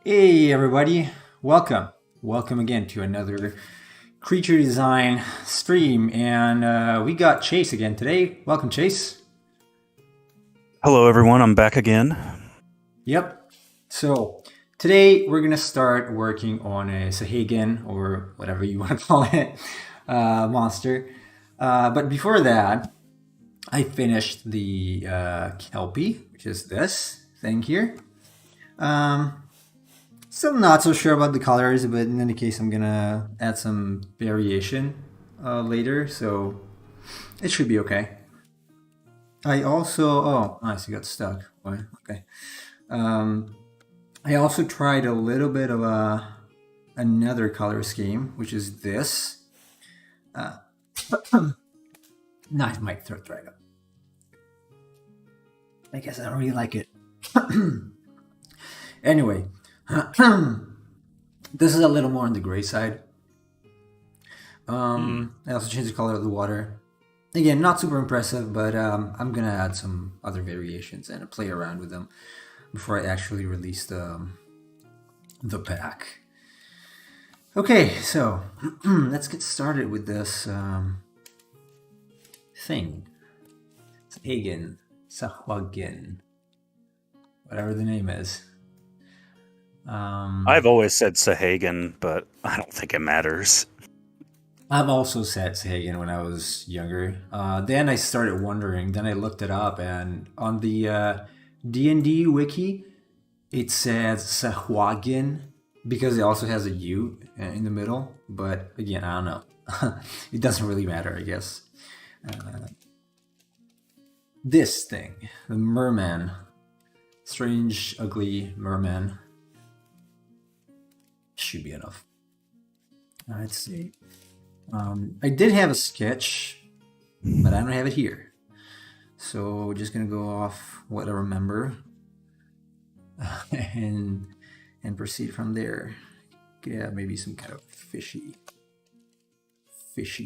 Hey everybody, welcome. Welcome again to another creature design stream. And we got Chase again today. Welcome, Chase. Hello, everyone. I'm back again. Yep. So today we're going to start working on a Sahagin or whatever you want to call it monster. But before that, I finished the Kelpie, which is this thing here. Still not so sure about the colors, but in any case, I'm gonna add some variation later, so it should be okay. I also, oh, nice, you got stuck. Why? Okay. Um, I also tried a little bit of another color scheme, which is this. Nice, my throat dried up. I guess I don't really like it. Anyway, this is a little more on the gray side. I also changed the color of the water. Again, not super impressive, but I'm gonna add some other variations and play around with them before I actually release the pack. Okay, so let's get started with this thing. Sahagin, Sahuagin, whatever the name is. I've always said Sahagin, but I don't think it matters. I've also said Sahagin when I was younger. Then I started wondering. Then I looked it up, and on the D&D wiki, it says Sahuagin because it also has a U in the middle. But again, I don't know. It doesn't really matter, I guess. This thing, the merman, strange, ugly merman, should be enough. Let's see. I did have a sketch, but I don't have it here. So just gonna go off what I remember and proceed from there. Yeah, maybe some kind of fishy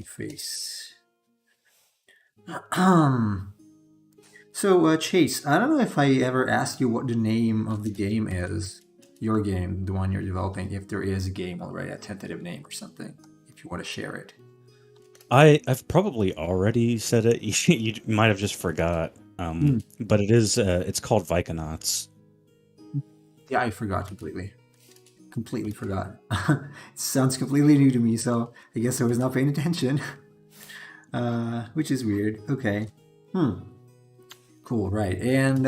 face. So Chase, I don't know if I ever asked you what the name of the game is. Your game, the one you're developing, if there is a game already, a tentative name or something, if you want to share it. I've probably already said it. You might have just forgot. But it's called Viconauts. Yeah, I forgot completely. Completely forgot. It sounds completely new to me, so I guess I was not paying attention. Which is weird. Okay. Cool, right. And,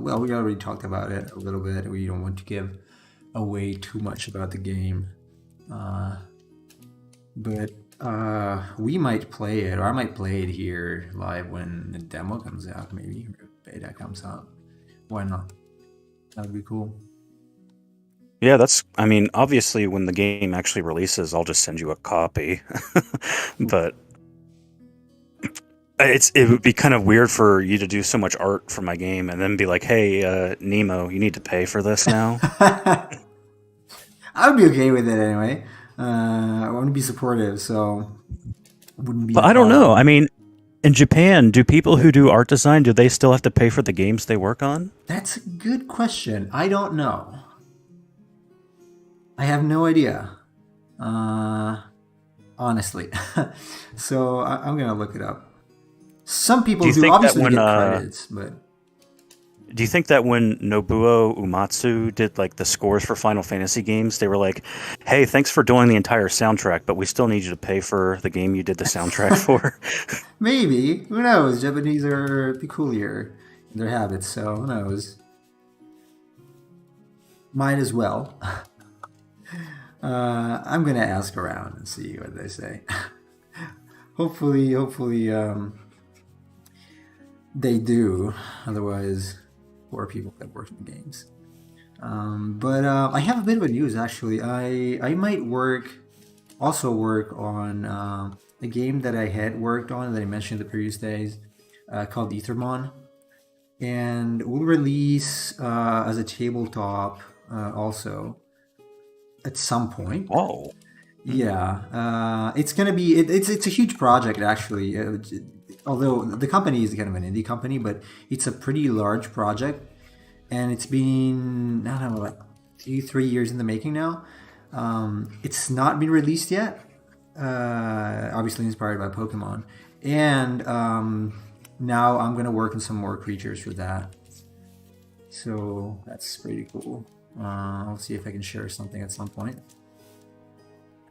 well, we already talked about it a little bit. We don't want to give away too much about the game. But we might play it, or I might play it here live when the demo comes out, maybe, or beta comes out. Why not? That would be cool. Yeah, obviously when the game actually releases, I'll just send you a copy. But it would be kind of weird for you to do so much art for my game and then be like, hey, Nemo, you need to pay for this now. I would be okay with it anyway. I want to be supportive, so wouldn't be. But a I don't know. problem. I mean, in Japan, do people who do art design, do they still have to pay for the games they work on? That's a good question. I don't know. I have no idea. Honestly. So I'm gonna look it up. Some Do people you do. think that Obviously, they when get credits, but Do you think that when Nobuo Uematsu did like the scores for Final Fantasy games, they were like, "Hey, thanks for doing the entire soundtrack, but we still need you to pay for the game you did the soundtrack for"? maybe, who knows? Japanese are peculiar in their habits, so who knows? Might as well. I'm gonna ask around and see what they say. Hopefully, they do. Otherwise, poor people that work in games. But I have a bit of a news actually. I might also work on a game that I had worked on that I mentioned the previous days, called Ethermon, and we'll release as a tabletop also at some point. Oh, Yeah, it's gonna be it's a huge project actually. Although the company is kind of an indie company, but it's a pretty large project, and it's been I don't know like 2, 3 years in the making now. It's not been released yet. Obviously inspired by Pokemon, and now I'm gonna work on some more creatures for that. So that's pretty cool. I'll see if I can share something at some point.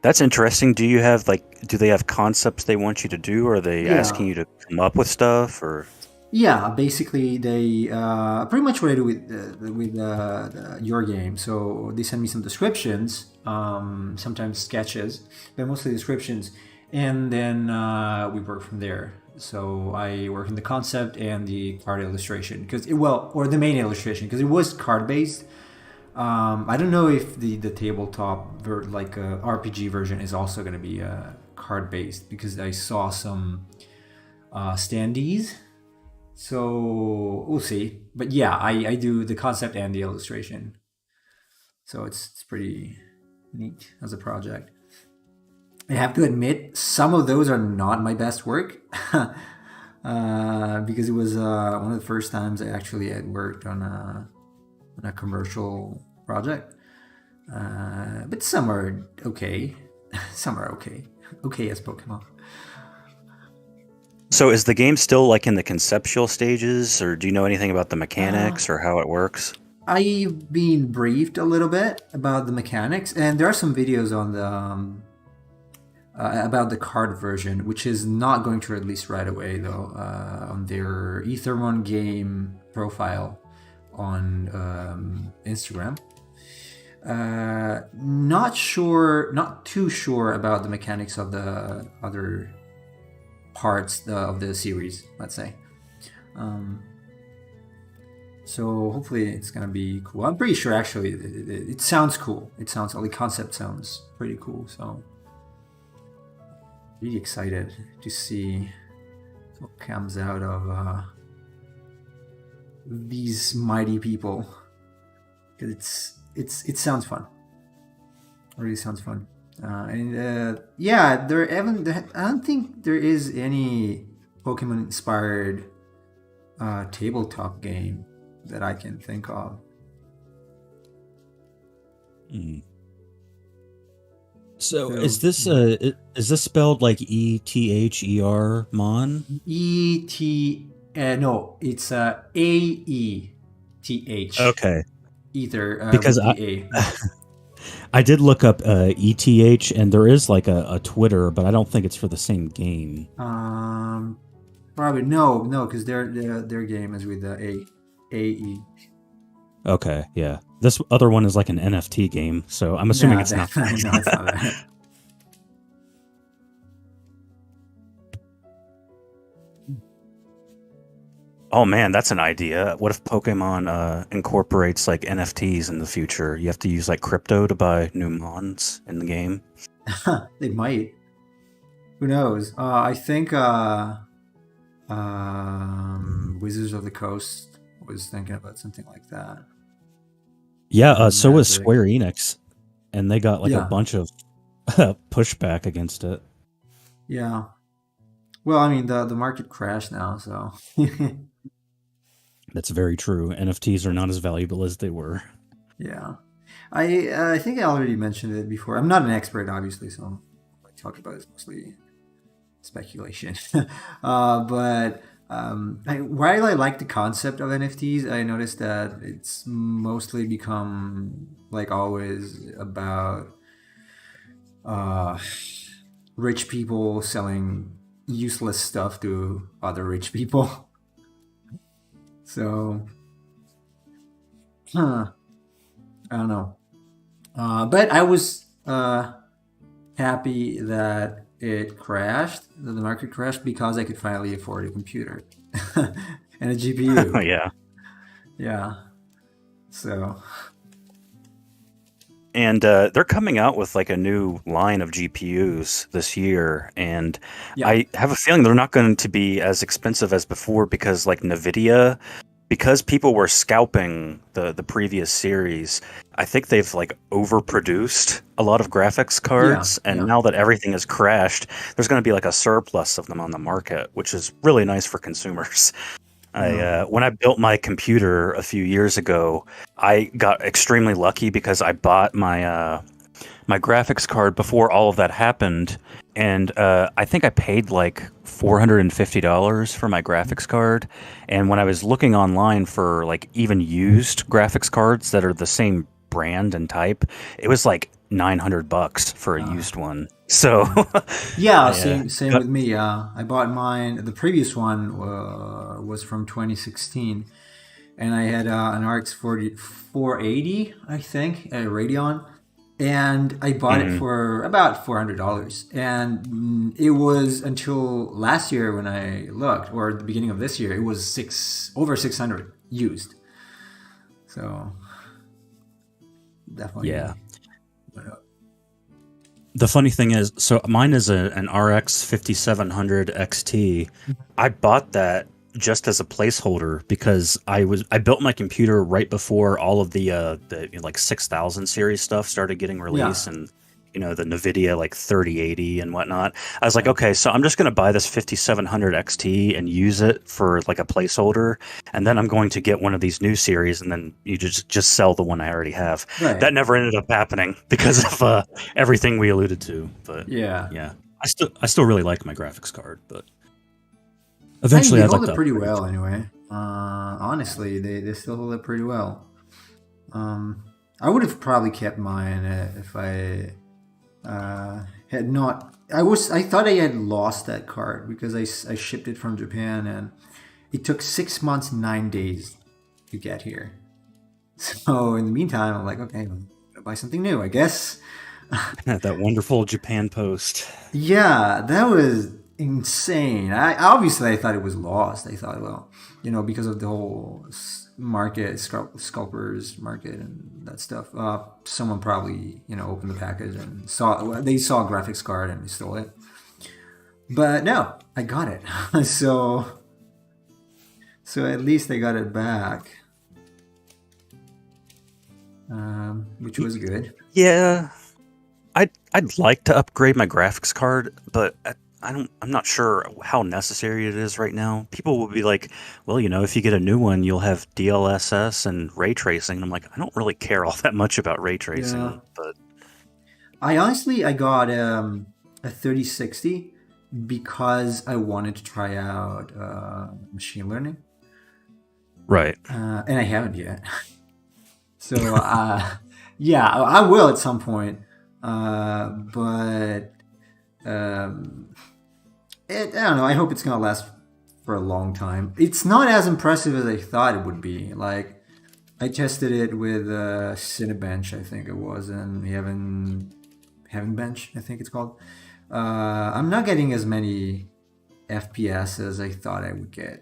That's interesting. Do you have like, do they have concepts they want you to do? Or are they Yeah, asking you to come up with stuff? Or yeah. Basically, they pretty much what I do with your game. So they send me some descriptions, sometimes sketches, but mostly descriptions, and then we work from there. So I work in the concept and the card illustration because or the main illustration because it was card based. I don't know if the tabletop RPG version is also going to be card based because I saw some standees. So we'll see. But yeah, I do the concept and the illustration. So it's pretty neat as a project. I have to admit, some of those are not my best work. Because it was one of the first times I actually had worked on a commercial project. But some are okay. Some are okay. Okay as Pokemon. so is the game still like in the conceptual stages, or do you know anything about the Uh, mechanics or how it works? I've been briefed a little bit about the mechanics, and there are some videos on the about the card version, which is not going to release right away though, on their Ethermon game profile on Instagram. Not sure, not too sure about the mechanics of the other parts of the series, let's say. Um, so hopefully it's gonna be cool. I'm pretty sure actually it sounds cool. It sounds the concept sounds pretty cool. So really excited to see what comes out of these mighty people. Because it sounds fun. It really sounds fun. And yeah, I don't think there is any Pokemon inspired tabletop game that I can think of. Mm. So So is this spelled like ETHER Mon? no, it's AETH. Okay, Ether because with the A. I did look up ETH, and there is like a Twitter, but I don't think it's for the same game. Probably no, because their game is with the AE. Okay, yeah. This other one is like an NFT game, so I'm assuming Nah, it's not. definitely no, it's not that. Oh man, that's an idea. What if Pokemon incorporates like NFTs in the future? You have to use like crypto to buy new mons in the game. They might. Who knows? I think Wizards of the Coast was thinking about something like that. Yeah, And so was Magic. Square Enix, and they got like a Yeah, bunch of pushback against it. yeah. Well, I mean the market crashed now, so That's very true. NFTs are not as valuable as they were. yeah. I think I already mentioned it before. I'm not an expert, obviously, so what I talk about is mostly speculation. But while I like the concept of NFTs, I noticed that it's mostly become like always about uh, rich people selling useless stuff to other rich people. So, huh, I don't know. But I was happy that it crashed, that the market crashed, because I could finally afford a computer and a Oh GPU. yeah. Yeah. So, And they're coming out with like a new line of GPUs this year, and yeah. I have a feeling they're not going to be as expensive as before because like Nvidia, because people were scalping the previous series. I think they've like overproduced a lot of graphics Yeah. cards, and Yeah. now that everything has crashed, there's going to be like a surplus of them on the market, which is really nice for consumers. When I built my computer a few years ago, I got extremely lucky because I bought my graphics card before all of that happened, and I think I paid like $450 for my graphics card. And when I was looking online for like even used graphics cards that are the same brand and type, it was like $900 for a used one. So Yeah, I, same with me. I bought mine. The previous one was from 2016, and I had an RX 480, I think, a Radeon, and I bought it Mhm. for about $400. And it was until last year when I looked, or at the beginning of this year, it was over 600 used. So Yeah. definitely went up. The funny thing is, so mine is an RX 5700 XT. I bought that just as a placeholder because I built my computer right before all of the like 6000 series stuff started getting Yeah, released, and the Nvidia like 3080 and whatnot. I was like, yeah. okay, so I'm just going to buy this 5700 XT and use it for like a placeholder, and then I'm going to get one of these new series, and then you just sell the one I already have. Right. That never ended up happening because of everything we alluded to. But Yeah. yeah, I still really like my graphics card, but I mean, eventually they I'd like hold it to pretty upgrade. well anyway. Honestly, they still hold it pretty well. Um, I would have probably kept mine if I had not. I thought I had lost that card because I shipped it from Japan and it took 6 months, 9 days to get here. So in the meantime, I'm like, okay, I'm gonna buy something new, I guess. That wonderful Japan Post. Yeah, that was insane. I thought it was lost. I thought, well, because of the whole market, scalpers market, and that stuff. Someone probably opened the package and saw a graphics card and they stole it. But no, I got it. So at least I got it back, which was good. yeah, I'd like to upgrade my graphics card, but I'm not sure how necessary it is right now. People will be like, well, if you get a new one, you'll have DLSS and ray tracing. And I'm like, I don't really care all that much about ray Yeah, tracing, but I got a 3060 because I wanted to try out machine learning, right. and I haven't yet. So yeah, I will at some point, but I don't know. I hope it's gonna last for a long time. It's not as impressive as I thought it would be. Like I tested it with Cinebench, I think it was, and Heaven Bench, I think it's called. I'm not getting as many FPS as I thought I would get,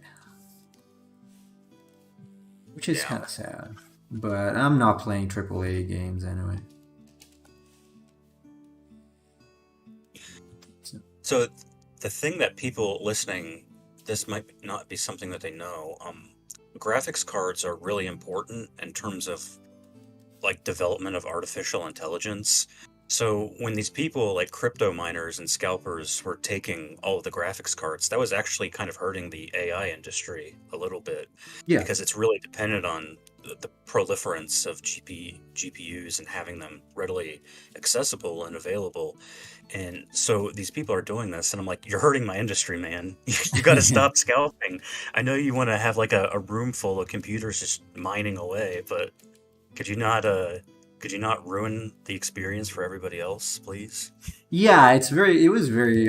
which is Yeah. kind of sad. But I'm not playing AAA games anyway. So, So the thing that people listening, this might not be something that they know. Graphics cards are really important in terms of like development of artificial intelligence. So when these people like crypto miners and scalpers were taking all of the graphics cards, that was actually kind of hurting the AI industry a little bit yeah, because it's really dependent on the proliferance of GPUs and having them readily accessible and available. And so these people are doing this, and I'm like, you're hurting my industry, man. You got to stop scalping. I know you want to have like a room full of computers just mining away, but could you not ruin the experience for everybody else, please? yeah. It was very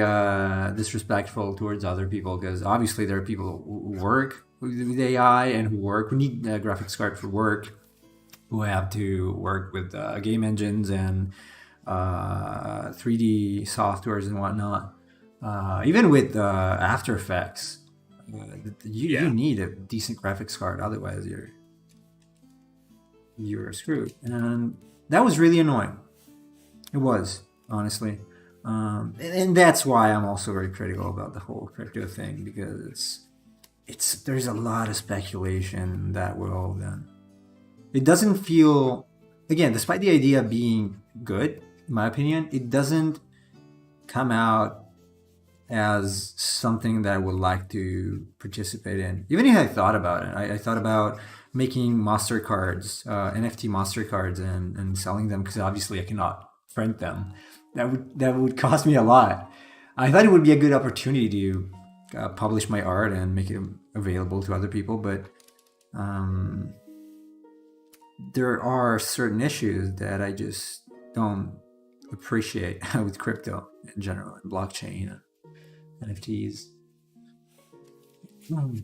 disrespectful towards other people because obviously there are people who work with AI and who need a graphics card for work, who have to work with game engines and 3D softwares and whatnot. Even with After Effects, you Yeah. need a decent graphics card, otherwise you're screwed. And that was really annoying. It was, honestly. And that's why I'm also very critical about the whole crypto thing, because there's a lot of speculation in that world, and it doesn't feel, again, despite the idea being good, in my opinion, it doesn't come out as something that I would like to participate in. Even if I thought about it, I thought about making master cards, NFT master cards, and selling them because obviously I cannot print them. That would cost me a lot. I thought it would be a good opportunity to publish my art and make it available to other people, but um, there are certain issues that I just don't appreciate with crypto in general and blockchain and NFTs. Hmm.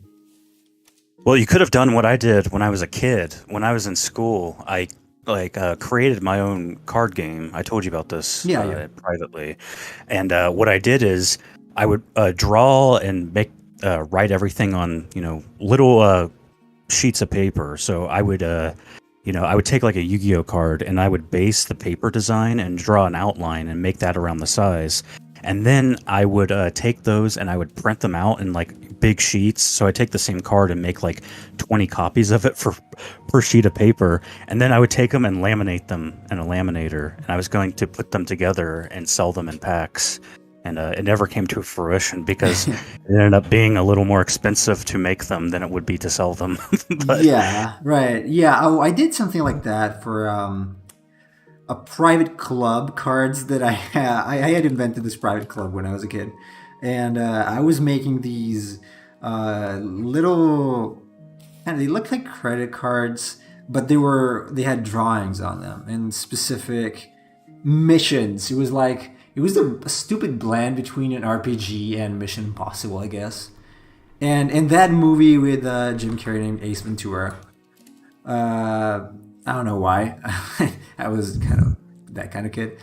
Well, you could have done what I did when I was a kid. When I was in school, I created my own card game. I told you about this Yeah, yeah. privately, and what I did is I would draw and make write everything on little sheets of paper. So I would I would take like a Yu-Gi-Oh card and I would base the paper design and draw an outline and make that around the size. And then I would take those and I would print them out in like big sheets. So I take the same card and make like 20 copies of it for per sheet of paper. And then I would take them and laminate them in a laminator. And I was going to put them together and sell them in packs. And it never came to fruition because it ended up being a little more expensive to make them than it would be to sell them. But Yeah, right. Yeah, oh, I did something like that for a private club cards that I had. I had invented this private club when I was a kid, and I was making these little. And they looked like credit cards, but they had drawings on them and specific missions. It was a stupid blend between an RPG and Mission Impossible, I guess. And that movie with Jim Carrey named Ace Ventura. I don't know why. I was kind of that kind of kid.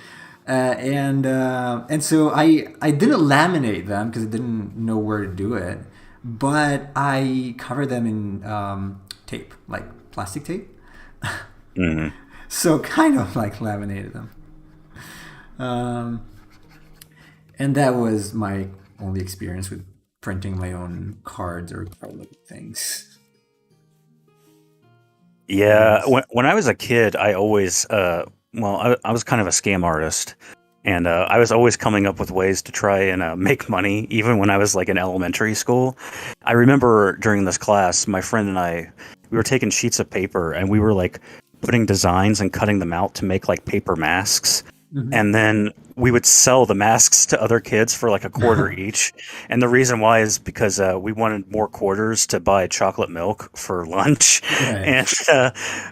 And so I didn't laminate them because I didn't know where to do it, but I covered them in tape, like plastic tape. mhm. So kind of like laminated them. Um, and that was my only experience with printing my own cards or card-looking things. Yeah, Yes. when I was a kid, I always, I was kind of a scam artist, and I was always coming up with ways to try and make money, even when I was like in elementary school. I remember during this class, my friend and I, we were taking sheets of paper and we were like putting designs and cutting them out to make like paper masks. Mhm. And then we would sell the masks to other kids for like a quarter each. And the reason why is because we wanted more quarters to buy chocolate milk for lunch. Right.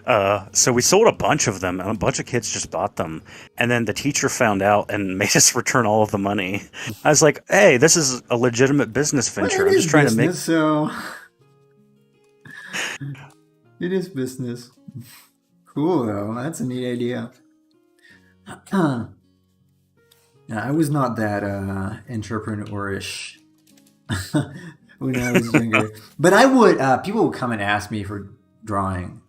And so we sold a bunch of them, and a bunch of kids just bought them. And then the teacher found out and made us return all of the money. I was like, hey, this is a legitimate business Well, venture. it I'm is just trying to make. business, so it is business. Cool though. That's a neat idea. Yeah, I was not that entrepreneurish when I was younger, but I would. People would come and ask me for drawings,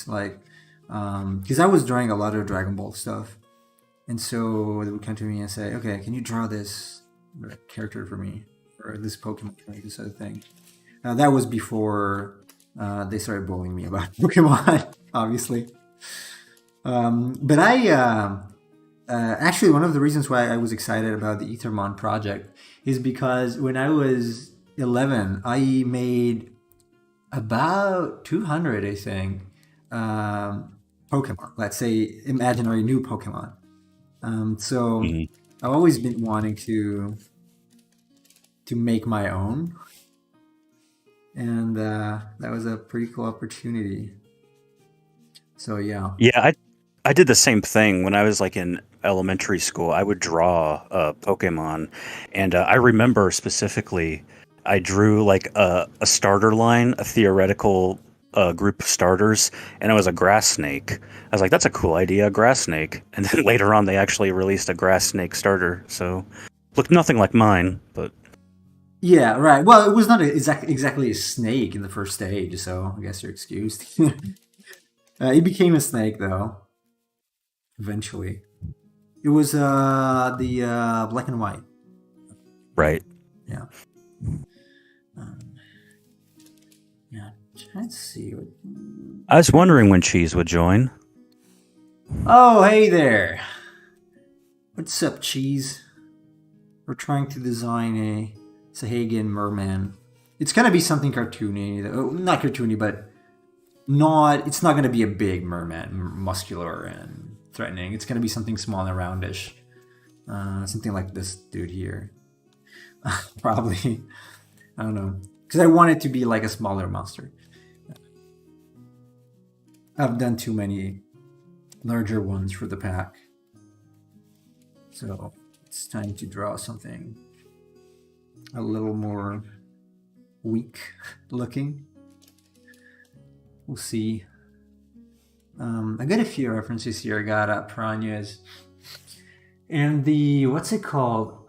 like because I was drawing a lot of Dragon Ball stuff, and so they would come to me and say, "Okay, can you draw this character for me, or this Pokemon for me, this other thing?" That was before they started bullying me about Pokemon, obviously. But actually, one of the reasons why I was excited about the Ethermon project is because when I was 11, I made about 200, I think, Pokemon. Let's say imaginary new Pokemon. So Mhm. I've always been wanting to make my own, and that was a pretty cool opportunity. So yeah. Yeah, I did the same thing when I was like in elementary school. I would draw Pokemon, and I remember specifically, I drew like a starter line, a theoretical group of starters, and it was a grass snake. I was like, "That's a cool idea, a grass snake." And then later on, they actually released a grass snake starter. So looked nothing like mine, but Yeah, right. Well, it was not exactly a snake in the first stage, so I guess you're excused. It became a snake, though, eventually. It was the black and white. right. Yeah. Um, yeah. Let's see. I was wondering when Cheese would join. Oh, hey there. What's up, cheese? we're trying to design a Sahagin merman. It's gonna be something cartoony, not cartoony, but it's not gonna be a big merman, muscular and threatening. It's gonna be something small and roundish, something like this dude here, probably. I don't know, because I want it to be like a smaller monster. I've done too many larger ones for the pack, so it's time to draw something a little more weak looking. We'll see. I got a few references here. I got piranhas and the what's it called?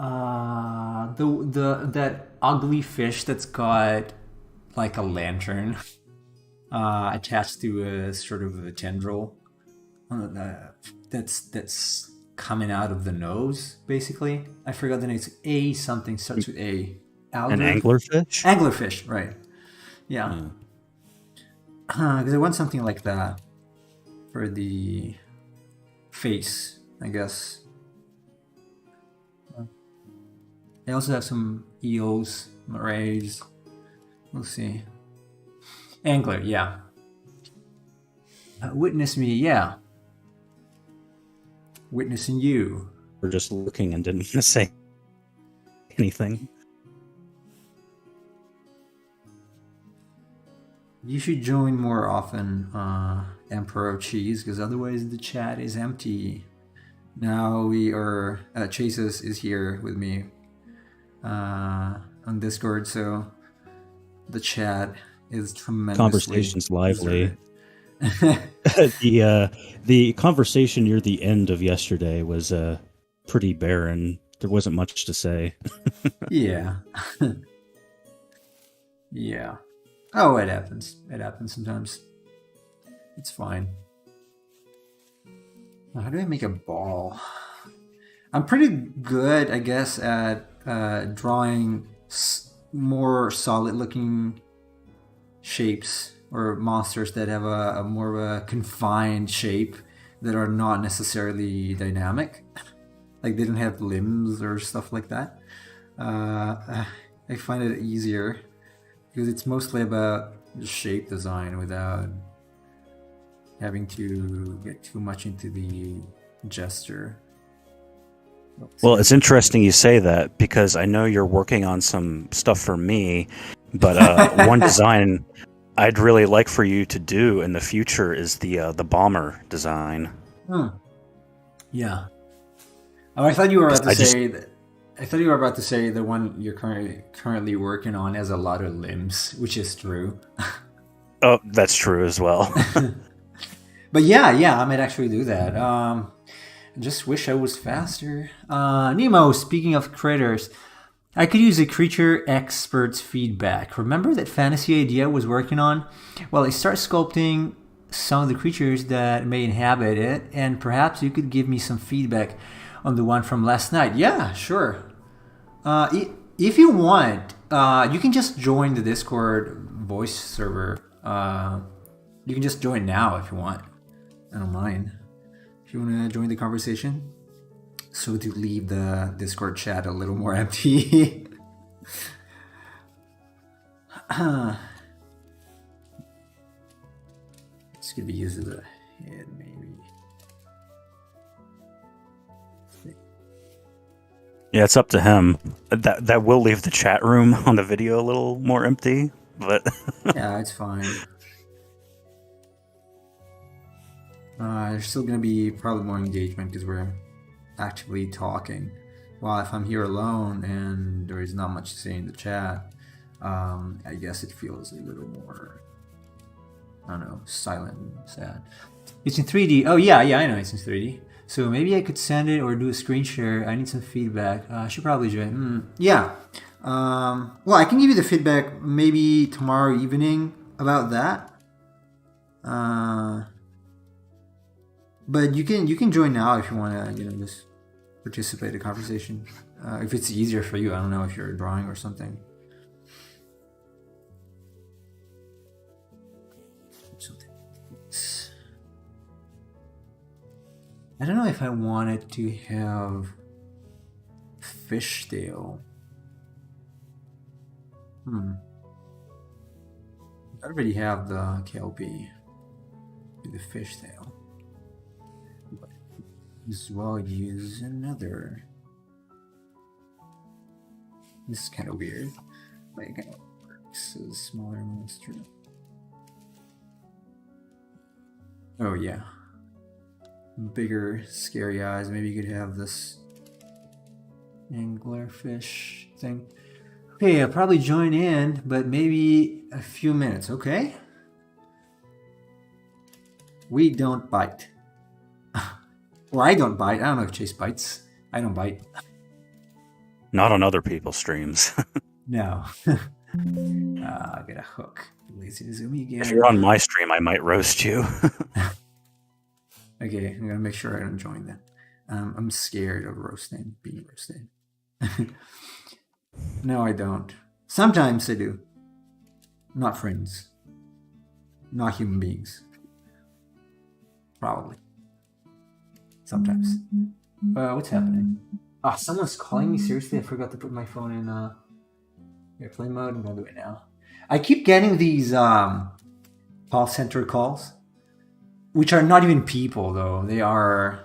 That ugly fish that's got like a lantern attached to a sort of a tendril that's coming out of the nose. Basically, I forgot the name. It's A something, starts with A. An anglerfish. Anglerfish, right? Yeah. Because I want something like that for the face, I guess. I also have some eels, rays. We'll see. Angler, yeah. Witness me, yeah. Witnessing you. We're just looking and didn't want to say anything. You should join more often, Emperor Cheese, because otherwise the chat is empty. Now we are... Chases is here with me on Discord, so the chat is tremendously... Conversation's lively. The conversation near the end of yesterday was pretty barren. There wasn't much to say. Yeah. Yeah. Oh, it happens. It happens sometimes. It's fine. How do I make a ball? I'm pretty good, I guess, at drawing more solid-looking shapes or monsters that have a more of a confined shape that are not necessarily dynamic. Like they don't have limbs or stuff like that. I find it easier because it's mostly about the shape design without having to get too much into the gesture. Well, it's interesting you say that because I know you're working on some stuff for me, but one design I'd really like for you to do in the future is the bomber design. Yeah. Oh, I thought you were about to say that. I thought you were about to say the one you're currently working on has a lot of limbs, which is true. Oh, that's true as well. But yeah, I might actually do that. I just wish I was faster. Nemo, speaking of critters, I could use a creature expert's feedback. Remember that fantasy idea I was working on? Well, I start sculpting some of the creatures that may inhabit it, and perhaps you could give me some feedback on the one from last night. Yeah, sure. If you want, you can just join the Discord voice server. You can just join now if you want. I don't mind. If you want to join the conversation. So to leave the Discord chat a little more empty. This could be used as a head, maybe. Yeah, it's up to him. That will leave the chat room on the video a little more empty, but Yeah, it's fine. There's still gonna be probably more engagement because we're actively talking. While if I'm here alone and there is not much to say in the chat, I guess it feels a little more, I don't know, silent and sad. It's in 3D. Oh yeah, I know it's in 3D. So maybe I could send it or do a screen share. I need some feedback. I should probably join. Yeah. Well, I can give you the feedback maybe tomorrow evening about that. But you can join now if you want to, just participate in the conversation. If it's easier for you, I don't know if you're drawing or something. I don't know if I wanted to have fishtail. I already have the kelpie with the fishtail. But as well use another. This is kind of weird. Like, kind of works as a smaller monster. Oh yeah. Bigger, scary eyes. Maybe you could have this anglerfish thing. Okay, I'll probably join in, but maybe a few minutes, okay? We don't bite. Or I don't bite. I don't know if Chase bites. I don't bite. Not on other people's streams. No. I got a hook. Lazy to zoom again. If you're on my stream, I might roast you. Okay, I'm gonna make sure I don't join that. I'm scared of being roasted. No, I don't. Sometimes I do. Not friends. Not human beings. Probably. Sometimes. What's happening? Ah, someone's calling me. Seriously, I forgot to put my phone in airplane mode. I'm gonna do it now. I keep getting these call center calls, which are not even people though. They are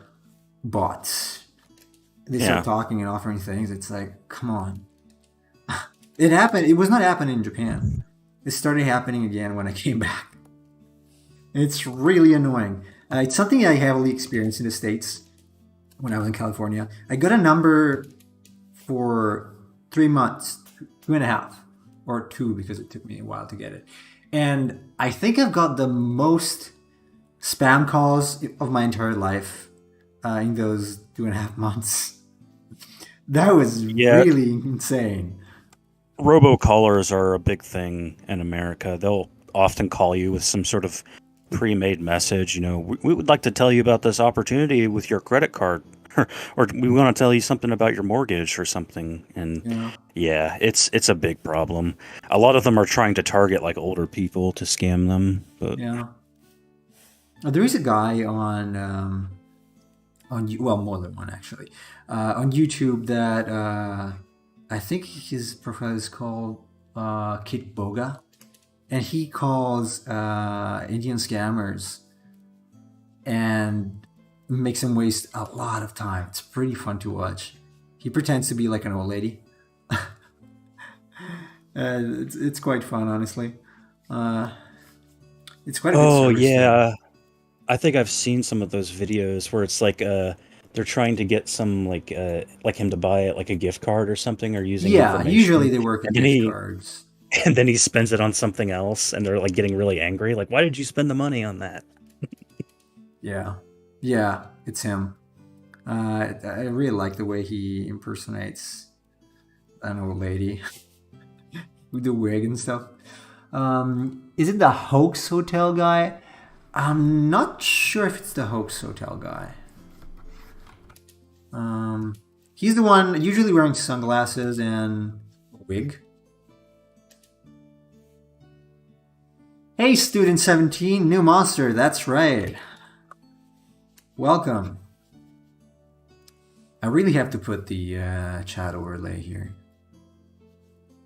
bots. They start talking and offering things. It's like, come on. It happened. It was not happening in Japan. It started happening again when I came back. It's really annoying. It's something I heavily experienced in the States when I was in California. I got a number for 3 months, 2.5, or 2 because it took me a while to get it. And I think I've got the most spam calls of my entire life in those 2.5 months. That was really insane. Robocallers are a big thing in America. They'll often call you with some sort of pre-made message. You know, we would like to tell you about this opportunity with your credit card, or we want to tell you something about your mortgage or something. And it's a big problem. A lot of them are trying to target like older people to scam them. But there is a guy on more than one actually on YouTube that I think his profile is called Kit Boga, and he calls Indian scammers and makes them waste a lot of time. It's pretty fun to watch. He pretends to be like an old lady. It's quite fun, honestly. It's quite a good service yeah. I think I've seen some of those videos where it's like they're trying to get some like him to buy it like a gift card or something, or using usually they work with gift cards. And then he spends it on something else, and they're like getting really angry. Like, why did you spend the money on that? Yeah, it's him. I really like the way he impersonates an old lady with the wig and stuff. Is it the Hoax Hotel guy? I'm not sure if it's the Hoax Hotel guy. He's the one usually wearing sunglasses and a wig. Hey, Student 17, new monster, that's right. Welcome. I really have to put the chat overlay here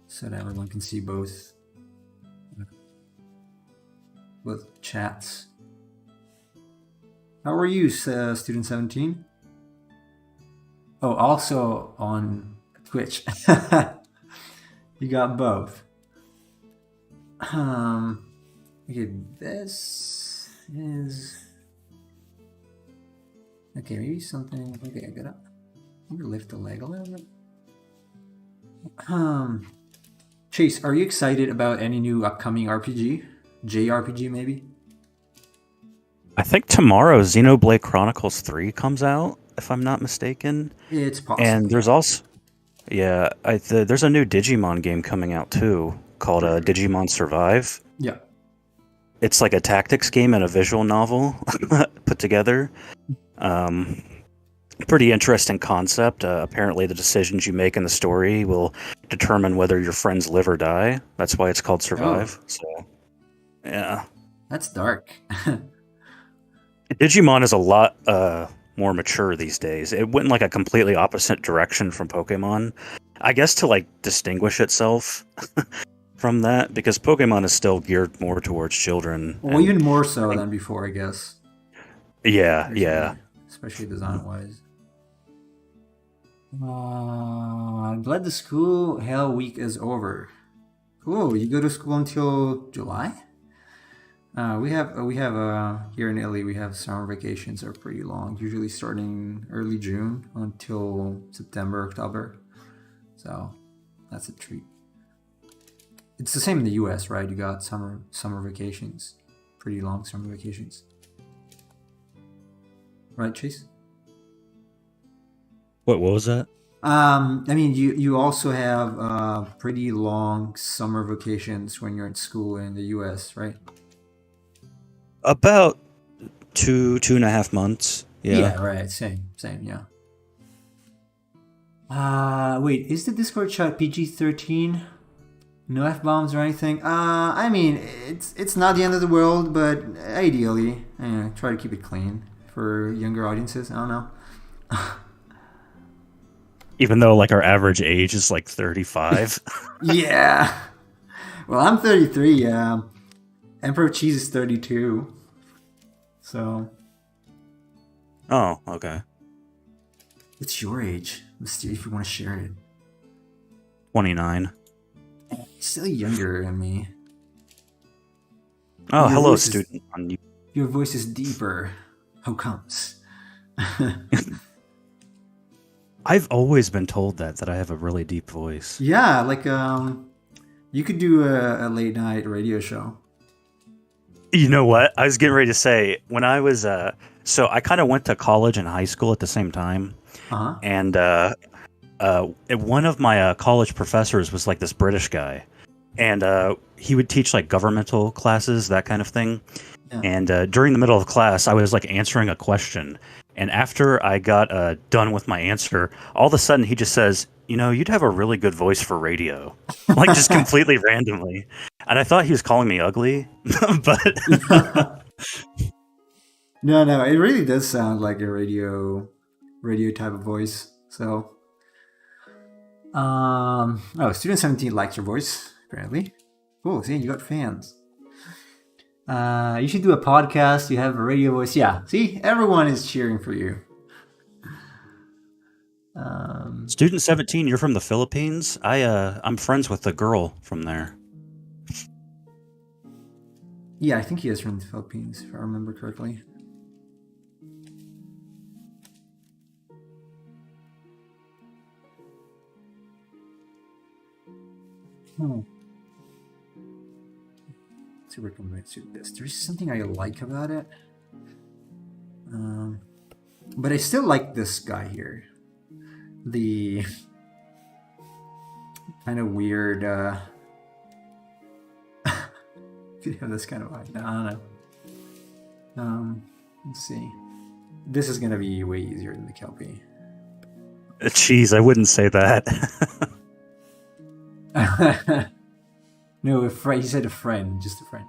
so that everyone can see both chats. How are you, Student 17? Oh, also on Twitch. You got both. Okay, this is... Okay, maybe something... Okay, I'm gonna lift the leg a little bit. Chase, are you excited about any new upcoming RPG? JRPG, maybe? I think tomorrow Xenoblade Chronicles 3 comes out, if I'm not mistaken. It's possible. And there's also... Yeah, there's a new Digimon game coming out, too, called Digimon Survive. Yeah. It's like a tactics game and a visual novel put together. Pretty interesting concept. Apparently the decisions you make in the story will determine whether your friends live or die. That's why it's called Survive. So, yeah. That's dark. Digimon is a lot more mature these days. It went in like a completely opposite direction from Pokemon. I guess to like distinguish itself from that, because Pokemon is still geared more towards children. Well, And even more so than before, I guess. yeah, Especially, especially design-wise. Glad the school hell week is over. Cool. You go to school until July? We have here in Italy, we have summer vacations are pretty long, usually starting early June until September, October. So that's a treat. It's the same in the US, right? You got summer vacations, pretty long summer vacations. Right, Chase? What was that? I mean, you also have pretty long summer vacations when you're in school in the US, right? About 2.5 months. Yeah. Right. Same, yeah. Wait, is the Discord chat PG-13? No F-bombs or anything? I mean, it's not the end of the world, but ideally, try to keep it clean for younger audiences. I don't know. Even though like our average age is like 35. Yeah. Well, I'm 33. Emperor Cheese is 32. So. Oh, okay. What's your age? Let's see if you want to share it. 29. Still younger than me. Oh, Your hello, voice is- student. On you. Your voice is deeper. How comes? I've always been told that I have a really deep voice. Yeah, like you could do a late night radio show. You know what? I was getting ready to say when I was so I kind of went to college and high school at the same time, Uh-huh. and one of my college professors was like this British guy, and he would teach like governmental classes, that kind of thing. Yeah. And during the middle of class, I was like answering a question, and after I got done with my answer, all of a sudden he just says, "You know, you'd have a really good voice for radio," like just completely randomly. And I thought he was calling me ugly, but No, it really does sound like a radio type of voice. So, Student 17 likes your voice apparently. Cool. See, you got fans. You should do a podcast. You have a radio voice. Yeah. See, everyone is cheering for you. Student 17, you're from the Philippines? I'm friends with the girl from there. Yeah, I think he is from the Philippines, if I remember correctly. Let's see if we can do this. There's something I like about it. But I still like this guy here. The kind of weird could have this kind of vibe. I don't know. Let's see. This is gonna be way easier than the Kelpie. Jeez, I wouldn't say that. No, he said a friend, just a friend.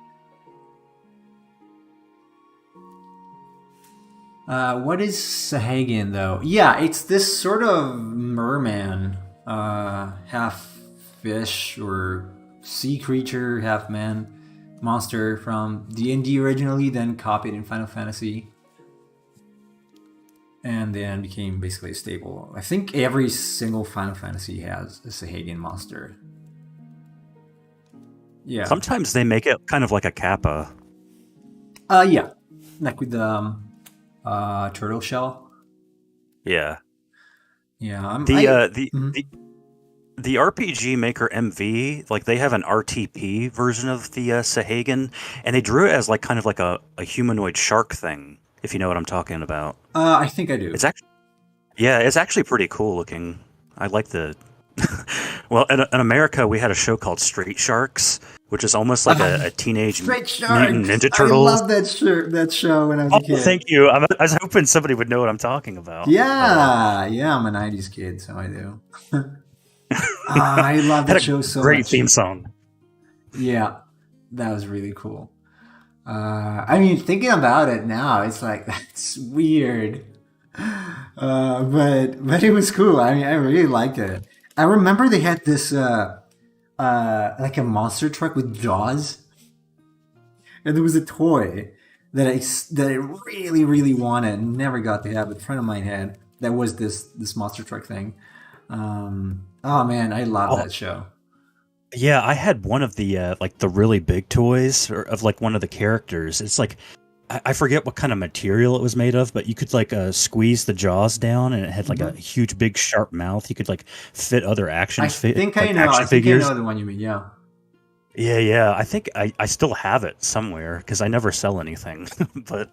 What is Sahagin though? Yeah, it's this sort of merman, half fish or sea creature, half man monster from D&D originally, then copied in Final Fantasy, and then became basically a staple. I think every single Final Fantasy has a Sahagin monster. Yeah. Sometimes they make it kind of like a kappa. Yeah, like with the turtle shell. Yeah. Yeah. The RPG Maker MV, like they have an RTP version of the Sahagin, and they drew it as like kind of like a humanoid shark thing, if you know what I'm talking about. I think I do. It's actually pretty cool looking. I like the. Well, in America, we had a show called Street Sharks, which is almost like a teenage Mutant Ninja Turtles. I love that show when I was a kid. Thank you. I was hoping somebody would know what I'm talking about. Yeah, I'm a '90s kid, so I do. I love that show so much. Great theme song. Yeah, that was really cool. I mean, thinking about it now, it's like that's weird. But it was cool. I mean, I really liked it. I remember they had this like a monster truck with jaws, and there was a toy that I really really wanted and never got to have. A friend of mine had that was this monster truck thing. Oh man, I love Oh, that show. yeah, I had one of the like the really big toys of like one of the characters. It's like I forget what kind of material it was made of, but you could like squeeze the jaws down, and it had like a Hmm. huge, big, sharp mouth. You could like fit other I think I like know. I action think I know figures. the one you mean. Yeah. Yeah, yeah. I think I still have it somewhere because I never sell anything. But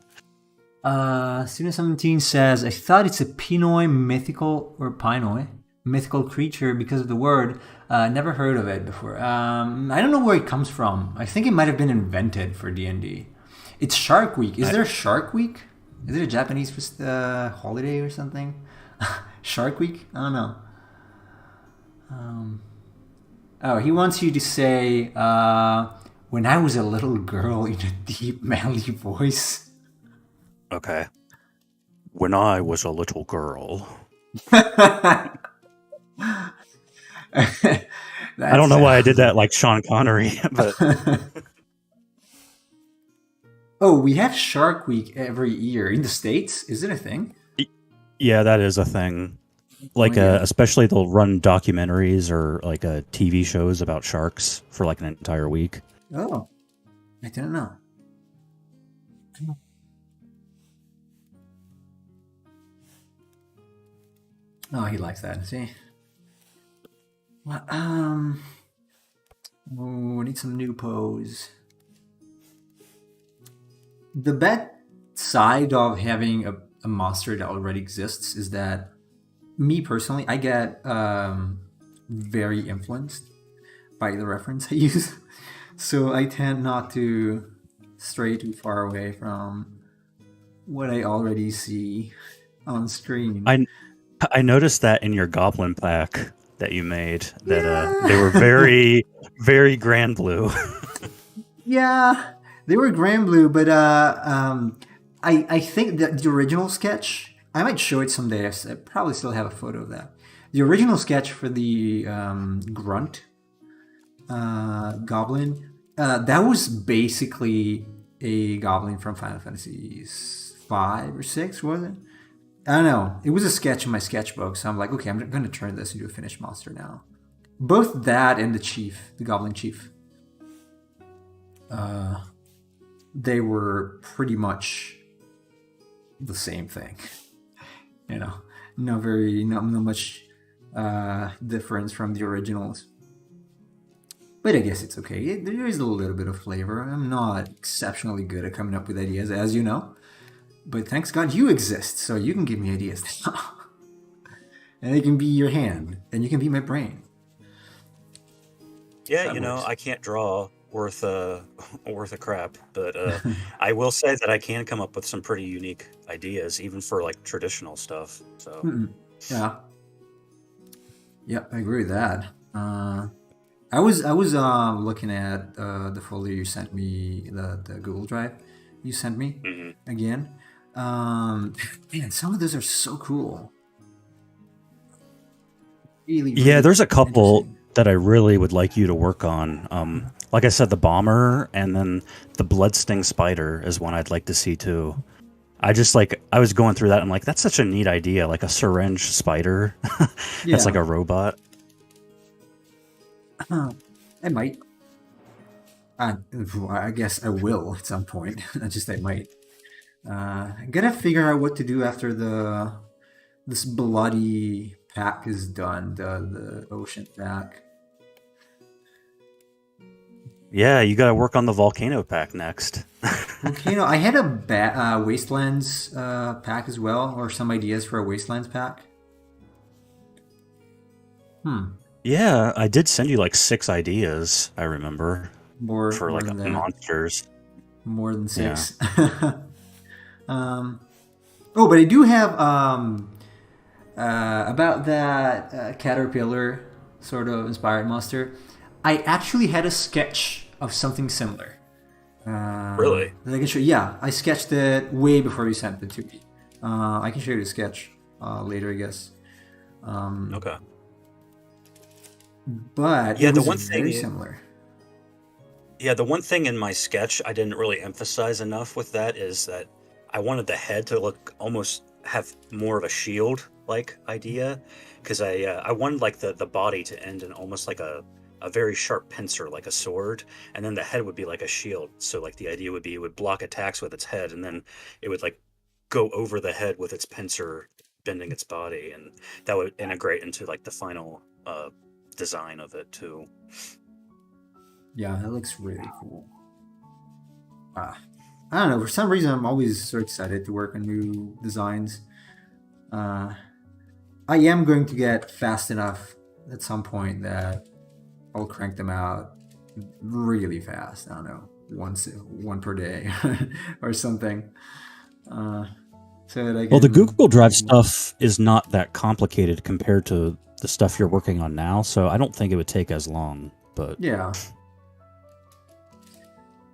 Student 17 says, I thought it's a Pinoy mythical or Pinoy mythical creature because of the word. Never heard of it before. I don't know where it comes from. I think it might have been invented for D&D. It's Shark Week. Is I, there Shark Week? Is it a Japanese holiday or something? Shark Week? I don't know. Oh, he wants you to say, when I was a little girl in a deep, manly voice. okay. When I was a little girl, I don't That's know why I did that like Sean Connery, but Oh, we have Shark Week every year in the States. Is it a thing? y- yeah, that is a thing. No Like, idea. especially they'll run documentaries or like TV shows about sharks for like an entire week. Oh, I didn't know. Oh, he likes that. See? Well, oh, I need some new pose. The bad side of having a monster that already exists is that me personally, I get very influenced by the reference I use. So I tend not to stray too far away from what I already see on screen. I I noticed that in your goblin pack that you made that they were Yeah. very very grand blue. Yeah, they were grand blue, but I think that the original sketch, I might show it someday. I probably still have a photo of that. The original sketch for the grunt goblin, that was basically a goblin from Final Fantasy 5 or 6, was it? I don't know. It was a sketch in my sketchbook, so I'm like, okay, I'm going to turn this into a finished monster now. Both that and the chief, the goblin chief, they were pretty much the same thing. You know, no much difference from the originals. But I guess it's okay. There is a little bit of flavor. I'm not exceptionally good at coming up with ideas, as you know. But thanks God you exist, so you can give me ideas now. And it can be your hand, and you can be my brain. If Yeah, that works. I can't draw worth worth a crap, but I will say that I can come up with some pretty unique ideas, even for like traditional stuff. So Mm-mm. Yeah, yeah, I agree with that. I was looking at the folder you sent me, the Google Drive you sent me mhm. again. Um, Man, some of those are so cool. Really, Yeah, really there's a couple interesting. that I really would like you to work on. Like I said, the bomber and then the bloodsting spider is one I'd like to see too. I was going through that. I'm like, that's such a neat idea, like a syringe spider. That's like Yeah, a robot. I might. Uh, I guess I will at some point. I just I might. I gotta figure out what to do after the this bloody pack is done. The ocean pack. Yeah, you got to work on the volcano pack next. Volcano. I had a wastelands pack as well, or some ideas for a wastelands pack. Hmm. Yeah, I did send you like 6 ideas. I remember for More like than that. monsters. More than Yeah. six. um. Oh, but I do have about that caterpillar sort of inspired monster. I actually had a sketch of something similar. Really, That I can show. Yeah, I sketched it way before you sent it to me. I can show you the sketch later, I guess. Okay. But Yeah, it the was one very thing. similar. Yeah, the one thing in my sketch I didn't really emphasize enough with that is that I wanted the head to look almost have more of a shield like idea because I wanted like the body to end in almost like a very sharp pincer like a sword, and then the head would be like a shield. So like the idea would be it would block attacks with its head, and then it would like go over the head with its pincer bending its body, and that would integrate into like the final design of it too. Yeah, that looks really cool. Ah, I don't know. For some reason, I'm always so excited to work on new designs. Uh, I am going to get fast enough at some point that I'll crank them out really fast. I don't know, one per day or something. Uh, so that I Well, the can. Google Drive stuff is not that complicated compared to the stuff you're working on now, so I don't think it would take as long. But Yeah,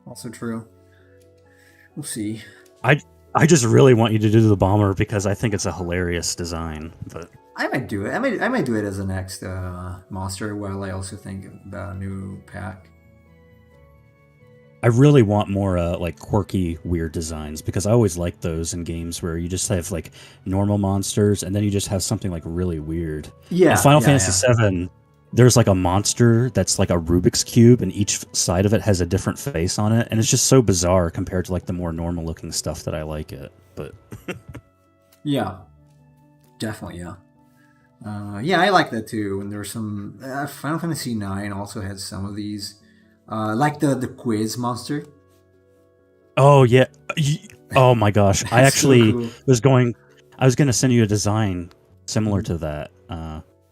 also true. We'll see. I I just really want you to do the bomber because I think it's a hilarious design. But I might do it. I might do it as the next monster. While I also think about a new pack. I really want more like quirky, weird designs because I always like those in games where you just have like normal monsters and then you just have something like really weird. In Yeah, Final yeah, Fantasy yeah. VII, there's like a monster that's like a Rubik's cube and each side of it has a different face on it, and it's just so bizarre compared to like the more normal looking stuff that I like it. But Yeah, definitely, yeah. Yeah, I like that too. And there's some Final Fantasy IX also has some of these, like the quiz monster. oh yeah, oh my gosh, I That's so actually cool. was going. I was going to send you a design similar Mhm. to that,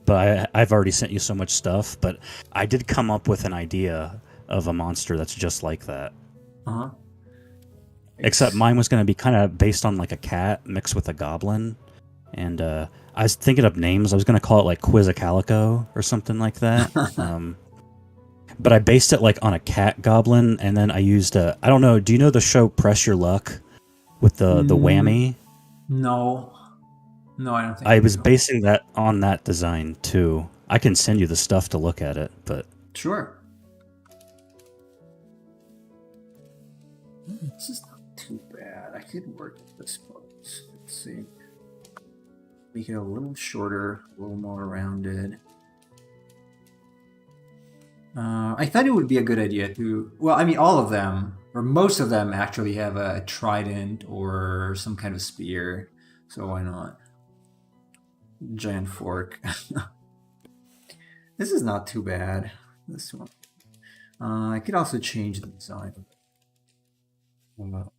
but I've already sent you so much stuff. But I did come up with an idea of a monster that's just like that. Uh-huh. Except It's mine was going to be kind of based on like a cat mixed with a goblin, and I was thinking of names. I was going to call it like Quizacalico or something like that. But I based it like on a cat goblin, and then I used a. I don't know. Do you know the show Press Your Luck with the mm, whammy? no, no, I don't think I I was do. basing that on that design too. I can send you the stuff to look at it, but Sure. This is not too bad. I could work with this pose. Let's see. Make it a little shorter, a little more rounded. I thought it would be a good idea to. Well, I mean, all of them, or most of them, actually have a trident or some kind of spear. So why not? Giant fork. This is not too bad. This one. I could also change the design of it.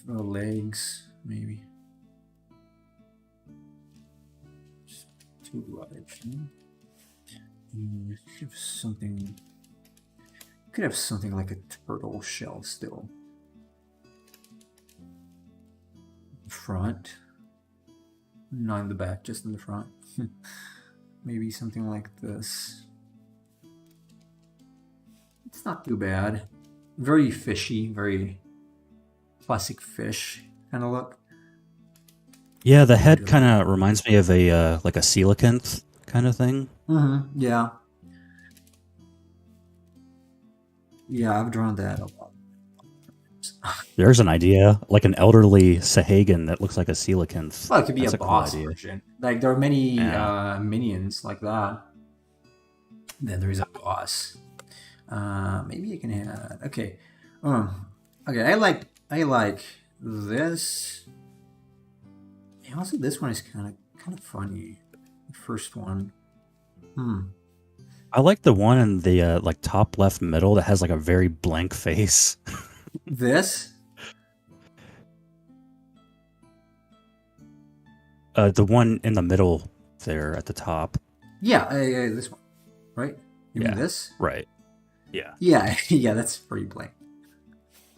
Legs, maybe. Just too large. Could have something. Could have something like a turtle shell still. Front, not in the back, just in the front. Maybe something like this. It's not too bad. Very fishy, very classic fish kind of look. yeah, the head kind of reminds me of a like a coelacanth kind of thing. Mm-hmm. Yeah. Yeah, I've drawn that a lot. There's an idea, like an elderly Sahagin that looks like a coelacanth. Well, it could be a That's a cool boss idea. version. Like there are many Yeah. minions like that. Then there is a boss. Maybe I can have. Okay. Okay. I like this. And also, this one is kind of funny. The first one. Hmm. I like the one in the like top left middle that has like a very blank face. This. The one in the middle there at the top. Yeah. This one. Right. You mean Yeah. this? Right. Yeah. Yeah. Yeah. That's pretty blank.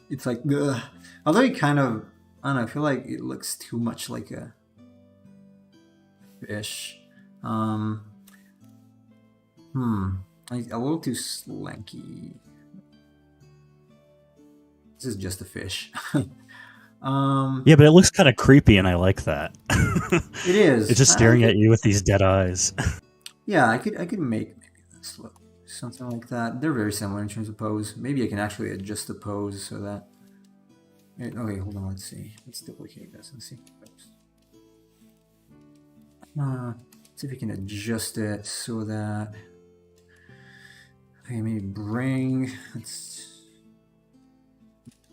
It's like. Ugh. Although it kind of. I don't know. I feel like it looks too much like a fish. Um. A little too slanky. This is just a fish. Yeah, but it looks kind of creepy, and I like that. It is. It's just I staring could, at you with these dead eyes. yeah, I could make maybe this look something like that. They're very similar in terms of pose. Maybe I can actually adjust the pose so that. Okay, hold on. Let's see. Let's duplicate this and see. See if we can adjust it so that. Okay, maybe bring. Let's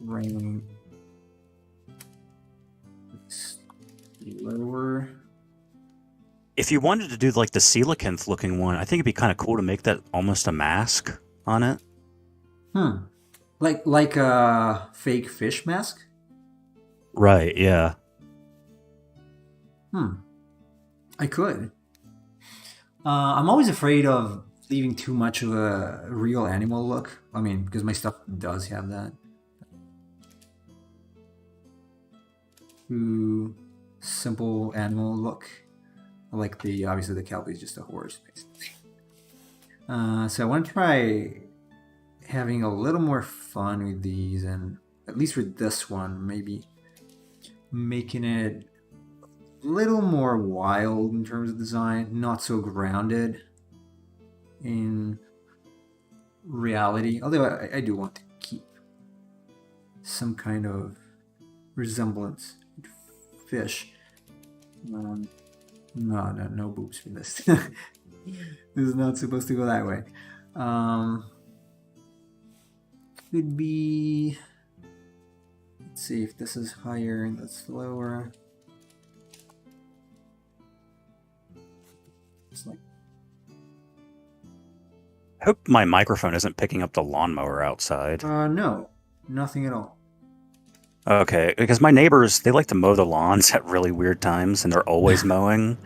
bring. It's lower. If you wanted to do like the coelacanth looking one, I think it'd be kind of cool to make that almost a mask on it. Like a fake fish mask. Right, yeah. I could. I'm always afraid of leaving too much of a real animal look. I mean, because my stuff does have that. Too simple animal look. Like obviously the cowboy is just a horse, basically. So I want to try having a little more fun with these, and at least with this one, maybe making it a little more wild in terms of design, not so grounded in reality. Although I do want to keep some kind of resemblance to fish. No boobs for this. This is not supposed to go that way. Could be. Let's see if this is higher and that's lower. It's like. I hope my microphone isn't picking up the lawnmower outside. No, nothing at all. Okay, because my neighbors, they like to mow the lawns at really weird times, and they're always mowing.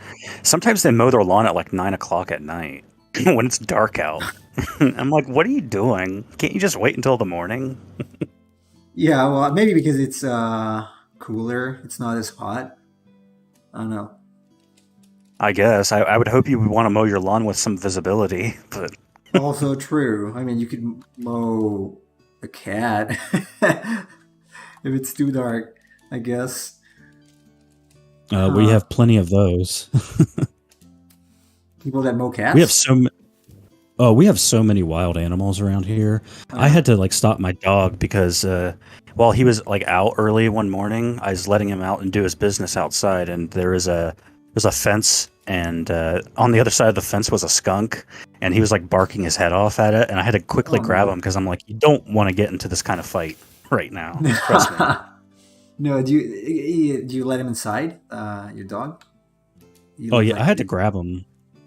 Sometimes they mow their lawn at like 9 o'clock at night when it's dark out. I'm like, what are you doing? Can't you just wait until the morning? Yeah, well, maybe because it's cooler. It's not as hot. I don't know. I guess. I would hope you would want to mow your lawn with some visibility, but Also true. I mean, you could mow a cat if it's too dark, I guess. We have plenty of those. People that mow cats? We have so many wild animals around here. I had to like stop my dog because while he was like out early one morning, I was letting him out and do his business outside, and there's a fence, and on the other side of the fence was a skunk, and he was like barking his head off at it, and I had to quickly grab him because I'm like, you don't want to get into this kind of fight right now. Trust me. No, do you let him inside? Your dog? I had to grab him.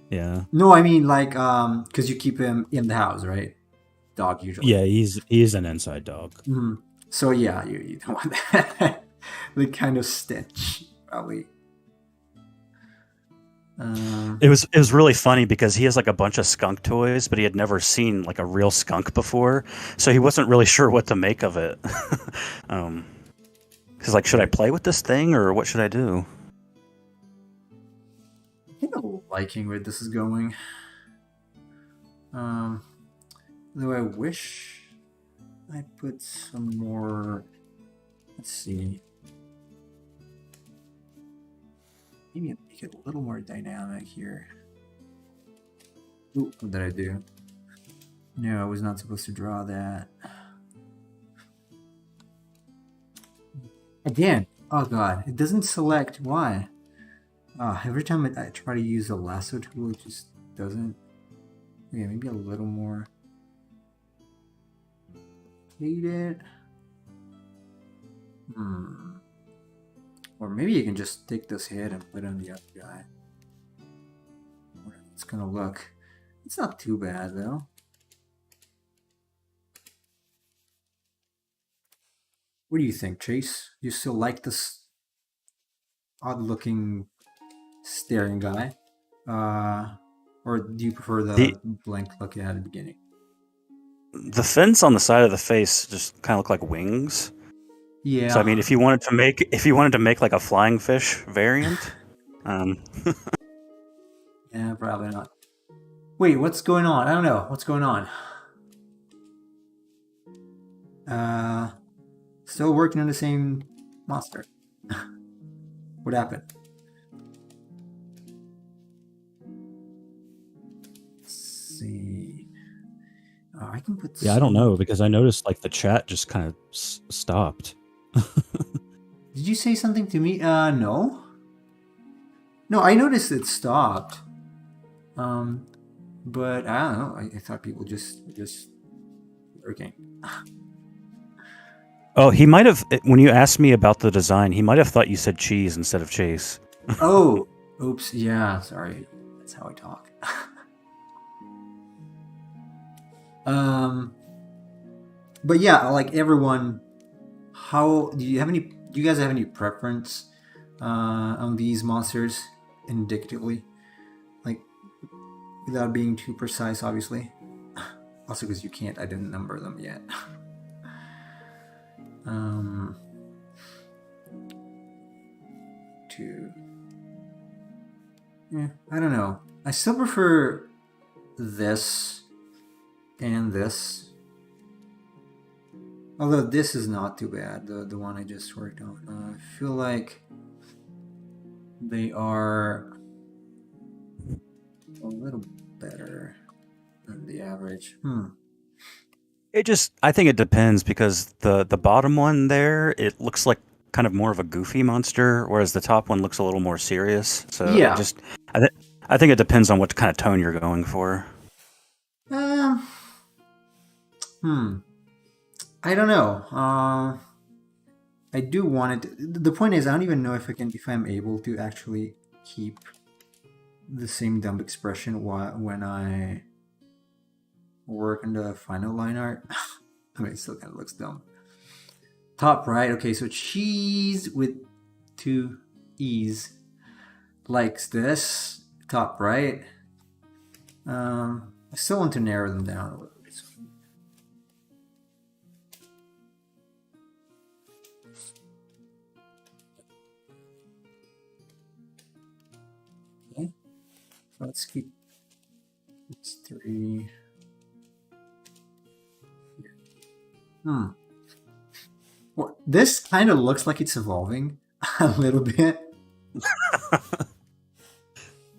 Yeah. No, I mean like because you keep him in the house, right? Dog usually. Yeah, he's an inside dog. Mm-hmm. So yeah, you don't want that. The kind of stench, probably. It was really funny because he has like a bunch of skunk toys, but he had never seen like a real skunk before, so he wasn't really sure what to make of it. He's like, should I play with this thing or what should I do? I think I'm liking where this is going. Though I wish I put some more. Let's see. Maybe make it a little more dynamic here. Ooh, what did I do? No, I was not supposed to draw that. Again. Oh god, it doesn't select. Why? Every time I try to use the lasso tool, it just doesn't. Yeah, maybe a little more. Hate it. Or maybe you can just take this head and put it on the other guy. It's gonna look. It's not too bad though. What do you think, Chase? You still like this odd-looking staring guy, or do you prefer the blank look at the beginning? The fins on the side of the face just kind of look like wings. Yeah. So I mean, if you wanted to make like a flying fish variant, yeah, probably not. Wait, what's going on? I don't know. What's going on? Still working on the same monster. What happened? Let's see. I can put. Yeah, I don't know because I noticed like the chat just kind of stopped. Did you say something to me? No. No, I noticed it stopped. But I don't know. I thought people just working. Oh, he might have. When you asked me about the design, he might have thought you said cheese instead of chase. Oh, oops. Yeah, sorry. That's how I talk. But yeah, like everyone, how do you have any? Do you guys have any preference on these monsters indicatively, like without being too precise, obviously? Also, because you can't, I didn't number them yet. Two. Yeah, I don't know. I still prefer this and this. Although this is not too bad, the one I just worked on. I feel like they are a little better than the average. I think it depends because the bottom one there, it looks like kind of more of a goofy monster, whereas the top one looks a little more serious. So Yeah. I think it depends on what kind of tone you're going for. I don't know. I do want it. The point is, I don't even know if I'm able to actually keep the same dumb expression when I work on the final line art. I mean, it still kind of looks dumb. Top right. Okay, so cheese with 2 E's likes this. Top right. I still want to narrow them down a little bit. Okay. Let's keep it's 3. Well, this kind of looks like it's evolving a little bit.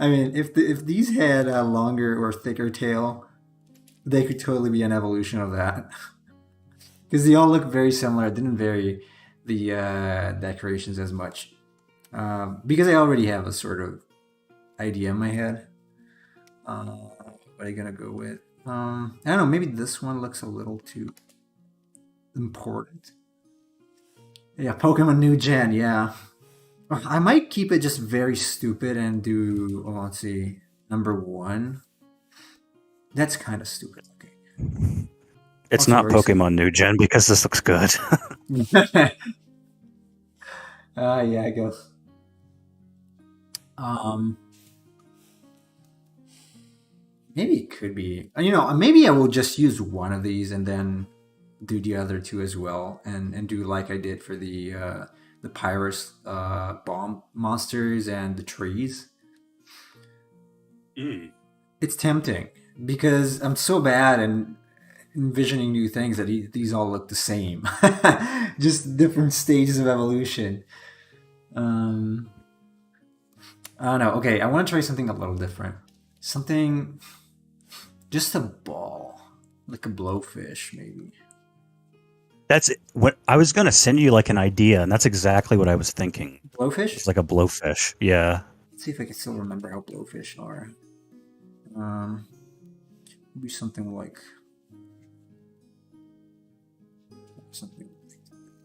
I mean, if these had a longer or thicker tail, they could totally be an evolution of that. Because they all look very similar. I didn't vary the decorations as much. Because I already have a sort of idea in my head. What are you gonna go with? I don't know, maybe this one looks a little too important. Yeah, Pokemon New Gen, yeah. I might keep it just very stupid and do, let's see, number 1. That's kind of stupid looking. It's Also not very Pokemon New Gen because this looks good. Yeah, I guess. Maybe it could be. Maybe I will just use one of these and then do the other 2 as well, and do like I did for the Pyrus bomb monsters and the trees. It's tempting because I'm so bad and envisioning new things that these all look the same. Just different stages of evolution. I don't know. Okay, I want to try something a little different. Something, just a ball, like a blowfish, maybe. That's it. What I was gonna send you like an idea, and that's exactly what I was thinking. Blowfish? It's like a blowfish. Yeah. Let's see if I can still remember how blowfish are. Maybe something like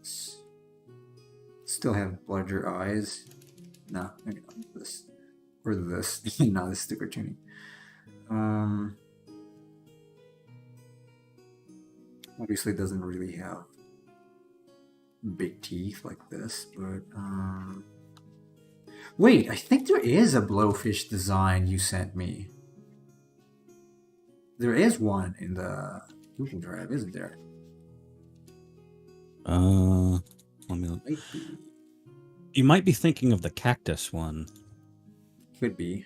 this. Still have larger eyes. No, maybe not this. Or this. No, this is the cartooning. Obviously it doesn't really have big teeth like this, but wait, I think there is a blowfish design you sent me. There is one in the Google Drive, isn't there? Let me look. You might be thinking of the cactus one. Could be.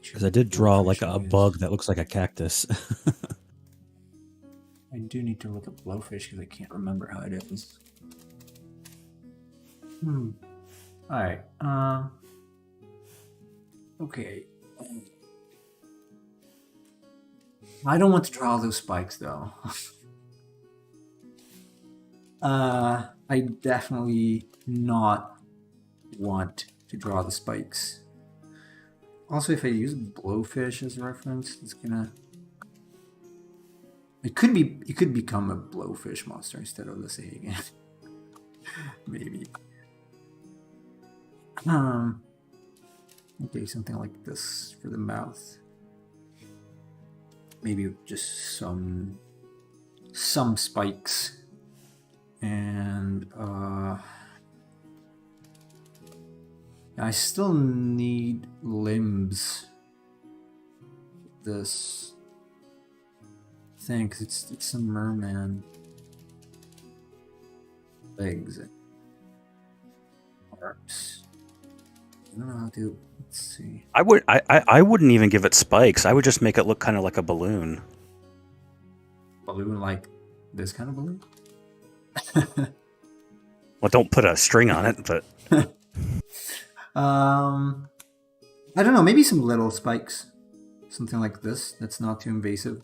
Because I did draw like a bug that looks like a cactus. I do need to look at blowfish because I can't remember how it is. Hmm. All right. Okay. I don't want to draw those spikes though. I definitely not want to draw the spikes. Also, if I use blowfish as a reference, it's gonna. It could become a blowfish monster instead of the Sahagin. Maybe. Okay, something like this for the mouth. Maybe just some spikes. And I still need limbs. This thing, 'cause it's a merman. Legs and arms. I don't know how to. Let's see. I wouldn't even give it spikes. I would just make it look kind of like a balloon. Balloon like this kind of balloon? Well, don't put a string on it, but I don't know. Maybe some little spikes, something like this. That's not too invasive.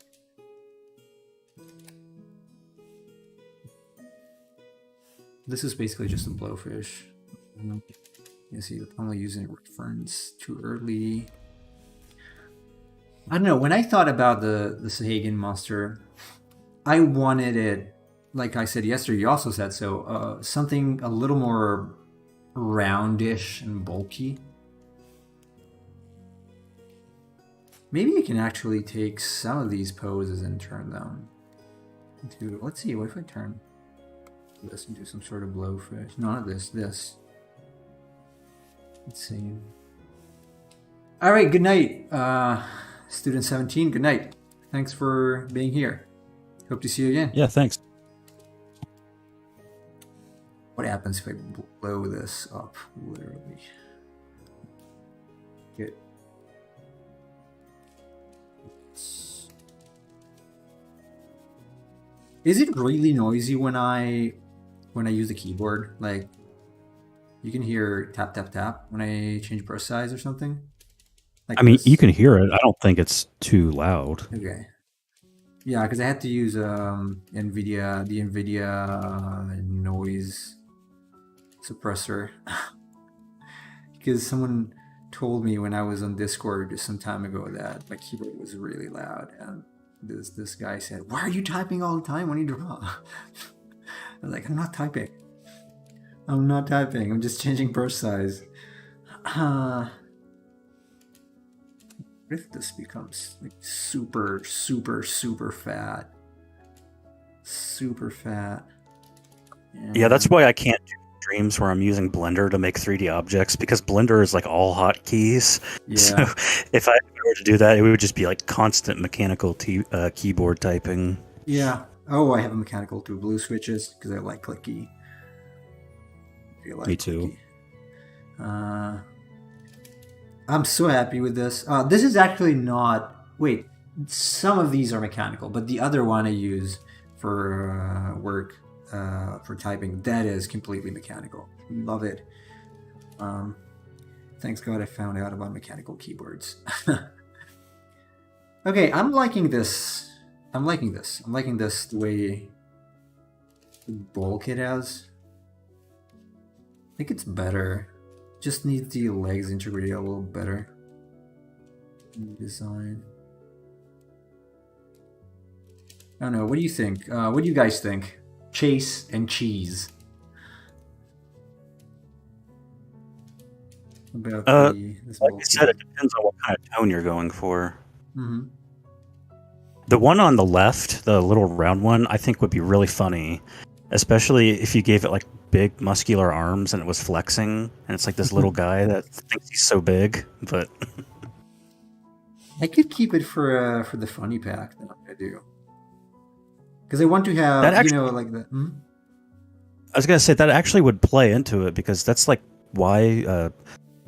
This is basically just a blowfish. You see, I'm only using reference too early. I don't know. When I thought about the Sahagin monster, I wanted it, like I said yesterday. You also said so. Something a little more roundish and bulky. Maybe I can actually take some of these poses and turn them into. Let's see. What if I turn this into some sort of blowfish? No, not this. This. Let's see. All right. Good night, student 17. Good night. Thanks for being here. Hope to see you again. Yeah, thanks. What happens if I blow this up? Literally. Good. Is it really noisy when I use the keyboard? Like, you can hear tap tap tap when I change brush size or something. Like I mean, this? you can hear it. I don't think it's too loud. Okay. Yeah, because I had to use the NVIDIA noise suppressor because someone told me when I was on Discord just some time ago that my keyboard was really loud, and this guy said, "Why are you typing all the time when you draw?" I was like, "I'm not typing. I'm not typing. I'm just changing brush size." What if this becomes like super fat? Super fat. yeah, that's why I can't do streams where I'm using Blender to make 3D objects, because Blender is like all hotkeys. Yeah. So if I were to do that, it would just be like constant mechanical keyboard typing. Yeah. Oh, I have a mechanical to blue switches because I like clicky. I feel like Me too. clicky. I'm so happy with this. This is actually not. Wait, some of these are mechanical, but the other one I use for work, for typing, that is completely mechanical. Love it. Thanks God I found out about mechanical keyboards. Okay, I'm liking this. I'm liking this the way the bulk it has. I think it's better. Just needs the legs integrated a little better. Design. I don't know. What do you think? What do you guys think? Chase and cheese. About this Like I said, it depends on what kind of tone you're going for. Mm-hmm. The one on the left, the little round one, I think would be really funny, especially if you gave it like big muscular arms and it was flexing, and it's like this little guy that thinks he's so big. But I could keep it for the funny pack that I'm gonna do, because I want to have That actually- like the. I was gonna say that actually would play into it, because that's like why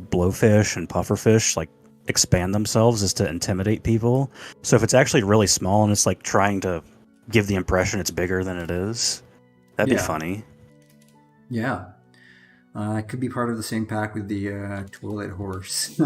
blowfish and pufferfish like expand themselves, is to intimidate people. So if it's actually really small and it's like trying to give the impression it's bigger than it is, that'd be Yeah. funny. Yeah. It could be part of the same pack with the toilet horse.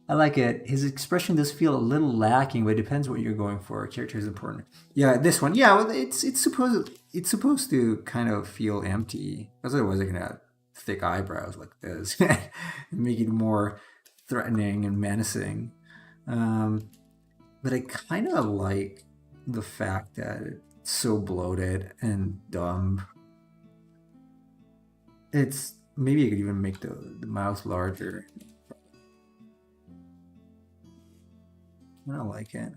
I like it. His expression does feel a little lacking, but it depends what you're going for. Character is important. Yeah, this one. Yeah, well, it's supposed to kind of feel empty. Because otherwise, I can have thick eyebrows like this, and make it more threatening and menacing. But I kind of like the fact that it's so bloated and dumb. It's maybe I could even make the mouth larger. I don't like it.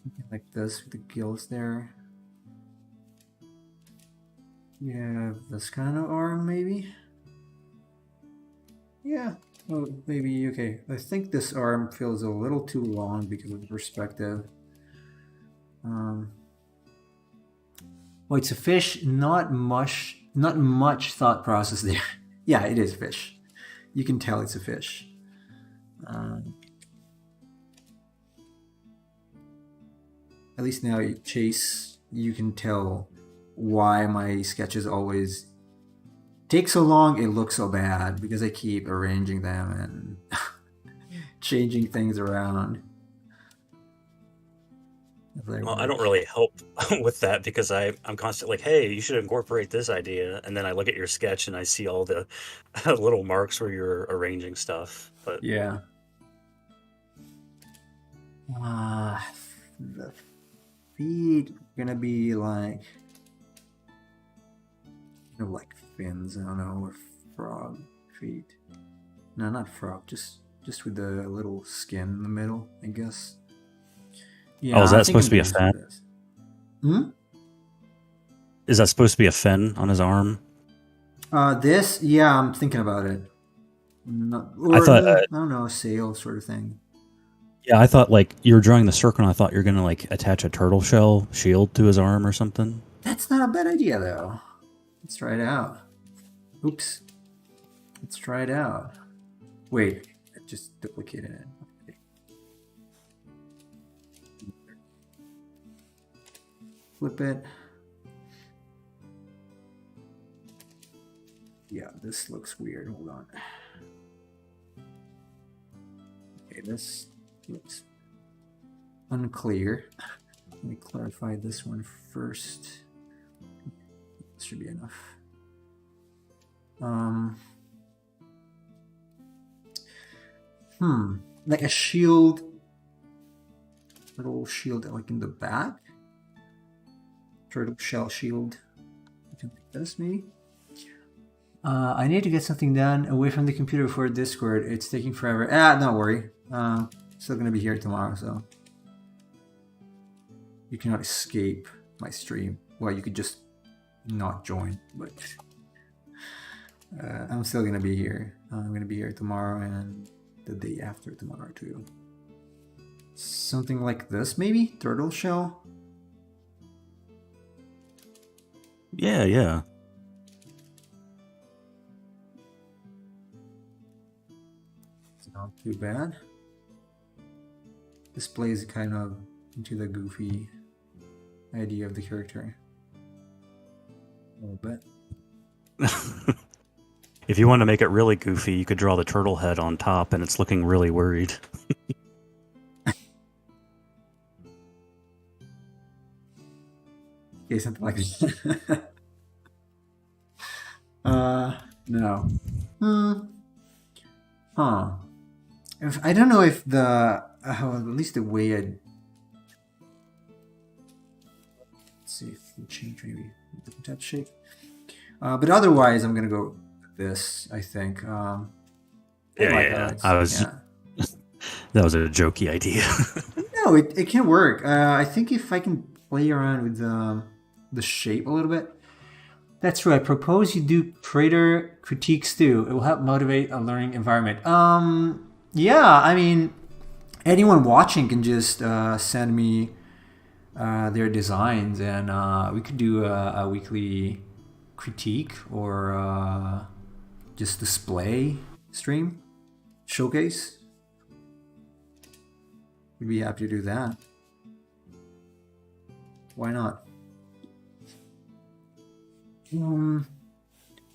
Something like this with the gills there. Yeah, this kind of arm maybe. Yeah. Oh, maybe okay. I think this arm feels a little too long because of the perspective. Well, it's a fish. Not much thought process there. Yeah, it is fish. You can tell it's a fish. At least now, Chase, you can tell why my sketches always take so long. It looks so bad because I keep arranging them and changing things around. Well, I don't really help with that because I'm constantly like, hey, you should incorporate this idea. And then I look at your sketch and I see all the little marks where you're arranging stuff. But Yeah. The feet are gonna be like, like fins. I don't know, or frog feet. No, not frog. Just with the little skin in the middle, I guess. Yeah. Oh, is I that think supposed to be a I'm gonna fin? use this. Hmm. Is that supposed to be a fin on his arm? This. Yeah, I'm thinking about it. Not, I or thought, I don't know, a sail sort of thing. yeah, I thought like you were drawing the circle, and I thought you were gonna like attach a turtle shell shield to his arm or something. That's not a bad idea, though. Let's try it out. Oops. Let's try it out. Wait, I just duplicated it. Okay. Flip it. Yeah, this looks weird. Hold on. Okay, this looks unclear. Let me clarify this one first. This should be enough. Like a shield, little shield like in the back. Turtle shell shield. Something like this, maybe. I need to get something done away from the computer before Discord. It's taking forever. Don't worry. Still gonna be here tomorrow, so you cannot escape my stream. Well, you could just not join, but I'm still gonna be here. I'm gonna be here tomorrow and the day after tomorrow too. Something like this, maybe? Turtle shell? Yeah, yeah. It's not too bad. This plays kind of into the goofy idea of the character. A little bit. If you want to make it really goofy, you could draw the turtle head on top, and it's looking really worried. Okay, something like that. No. Huh. I don't know if the at least the way I'd see if we change maybe different type of shape. But otherwise, I'm gonna go with this. I think. Yeah. I was. Yeah. That was a jokey idea. No, it can work. I think if I can play around with the shape a little bit. That's true. I propose you do creator critiques too. It will help motivate a learning environment. Yeah, I mean, anyone watching can just send me their designs, and we could do a weekly critique or just display stream showcase. We'd be happy to do that. Why not?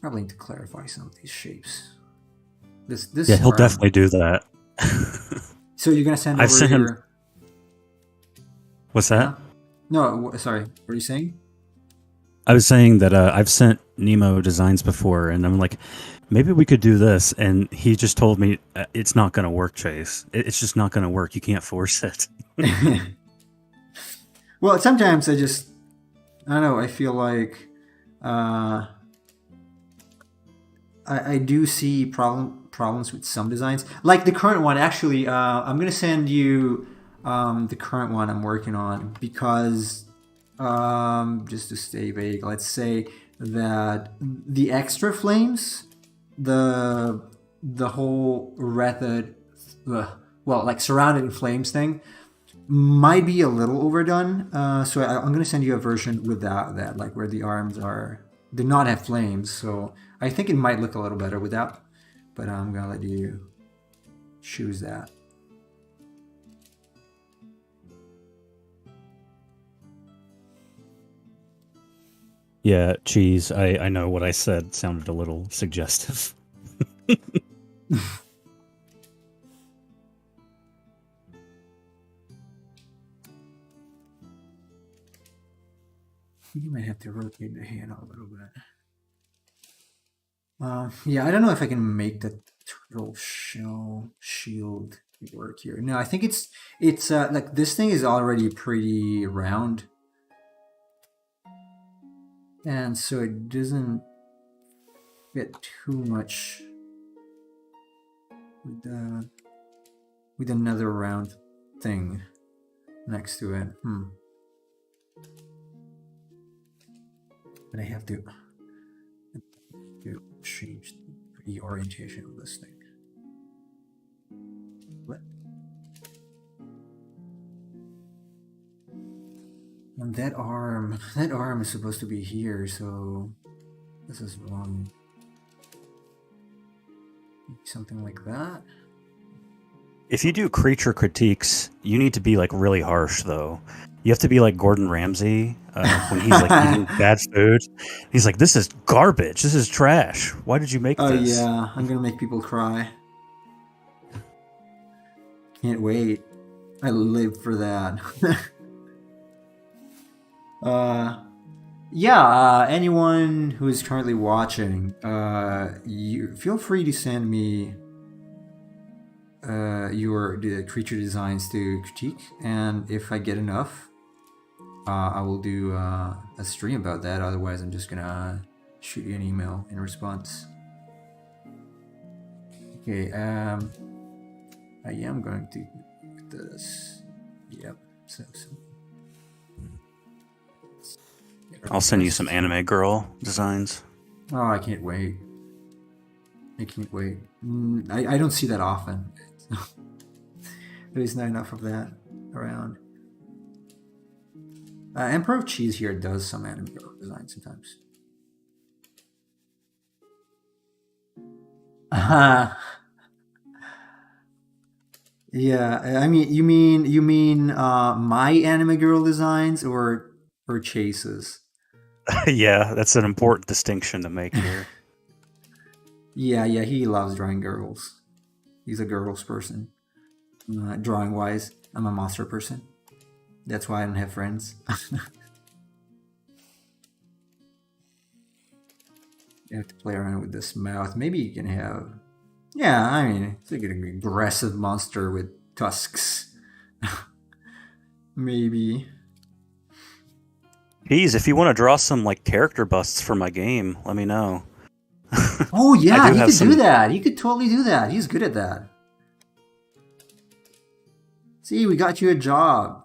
Probably need to clarify some of these shapes. This Yeah, he'll arm. definitely do that. So you're gonna send I've over sent him. your. What's that? Huh? No, sorry. What are you saying? I was saying that I've sent Nemo designs before, and I'm like, maybe we could do this. And he just told me it's not going to work, Chase. It's just not going to work. You can't force it. Well, sometimes I don't know. I feel like uh, I do see problems with some designs, like the current one. Actually, I'm gonna send you the current one I'm working on because just to stay vague, let's say that the extra flames, the whole wreathed, well, like surrounded in flames thing might be a little overdone. So I'm gonna send you a version without that, like where the arms are do not have flames. So I think it might look a little better without, but I'm gonna let you choose that. Yeah, cheese. I know what I said sounded a little suggestive. You might have to rotate the hand a little bit. Yeah, I don't know if I can make the turtle shell shield work here. No, I think it's like this thing is already pretty round, and so it doesn't fit too much with another round thing next to it. But I have to change the orientation of this thing. What? And that arm is supposed to be here, so this is wrong. Something like that. If you do creature critiques, you need to be like really harsh, though. You have to be like Gordon Ramsay when he's like eating bad food. He's like, "This is garbage. This is trash. Why did you make Oh this?" yeah, I'm gonna make people cry. Can't wait. I live for that. Anyone who is currently watching, you feel free to send me the creature designs to critique, and if I get enough, I will do a stream about that. Otherwise, I'm just gonna shoot you an email in response. Okay, I am going to do this. Yep. So. I'll send you some anime girl designs. Oh, I can't wait. I can't wait. I don't see that often. There's not enough of that around. Emperor of Cheese here does some anime girl design sometimes. Yeah, I mean, you mean my anime girl designs or Chase's? Yeah, that's an important distinction to make here. Yeah, he loves drawing girls. He's a girls person. Drawing wise, I'm a monster person. That's why I don't have friends. You have to play around with this mouth. Maybe you can have. Yeah, I mean, it's like an aggressive monster with tusks. Maybe. Geez, if you want to draw some like character busts for my game, let me know. Oh yeah, he could some... do that. He could totally do that. He's good at that. See, we got you a job.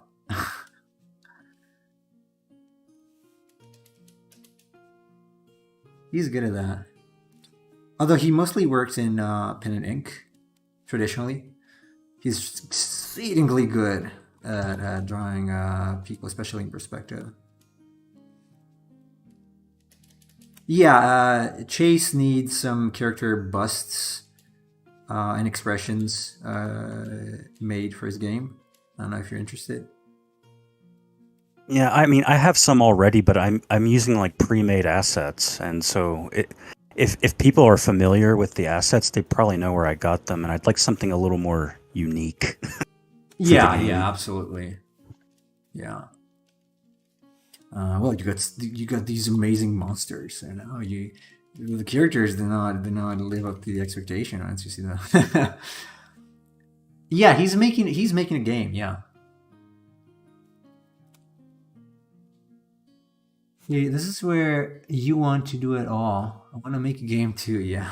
He's good at that. Although he mostly works in pen and ink, traditionally. He's exceedingly good at drawing people, especially in perspective. Yeah, Chase needs some character busts and expressions made for his game. I don't know if you're interested. Yeah, I mean, I have some already, but I'm using like pre-made assets, and so if people are familiar with the assets, they probably know where I got them, and I'd like something a little more unique for the Yeah, yeah, game. absolutely. Yeah. Well, you got these amazing monsters, and the characters did not live up to the expectation once you see that. Yeah, he's making a game. Yeah. Yeah, this is where you want to do it all. I want to make a game too. Yeah,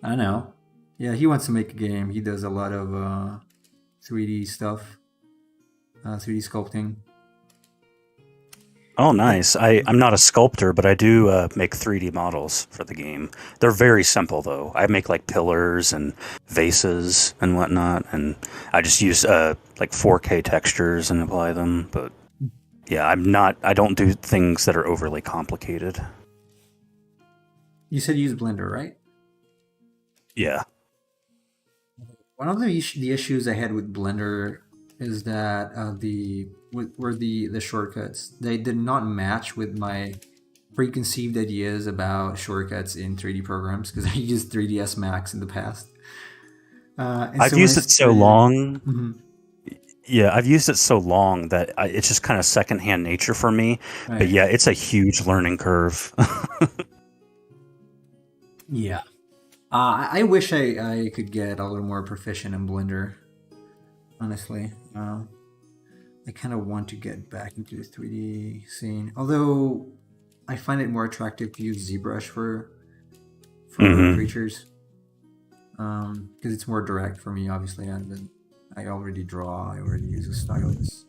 I know. Yeah, he wants to make a game. He does a lot of 3D stuff, 3D sculpting. Oh, Yeah. nice. I'm not a sculptor, but I do make 3D models for the game. They're very simple, though. I make like pillars and vases and whatnot, and I just use like 4K textures and apply them. But yeah, I don't do things that are overly complicated. You said you use Blender, right? Yeah. One of the issues I had with Blender is that were the shortcuts. They did not match with my preconceived ideas about shortcuts in 3D programs because I used 3ds Max in the past. And I've so when I used it so started, long. Mhm, Yeah, I've used it so long that it's just kind of secondhand nature for me. But right, yeah, it's a huge learning curve. yeah. I wish I could get a little more proficient in Blender. Honestly, I kind of want to get back into the 3D scene. Although I find it more attractive to use ZBrush for Hmm. creatures, because it's more direct for me. Obviously, and then I already draw. I already use a stylus.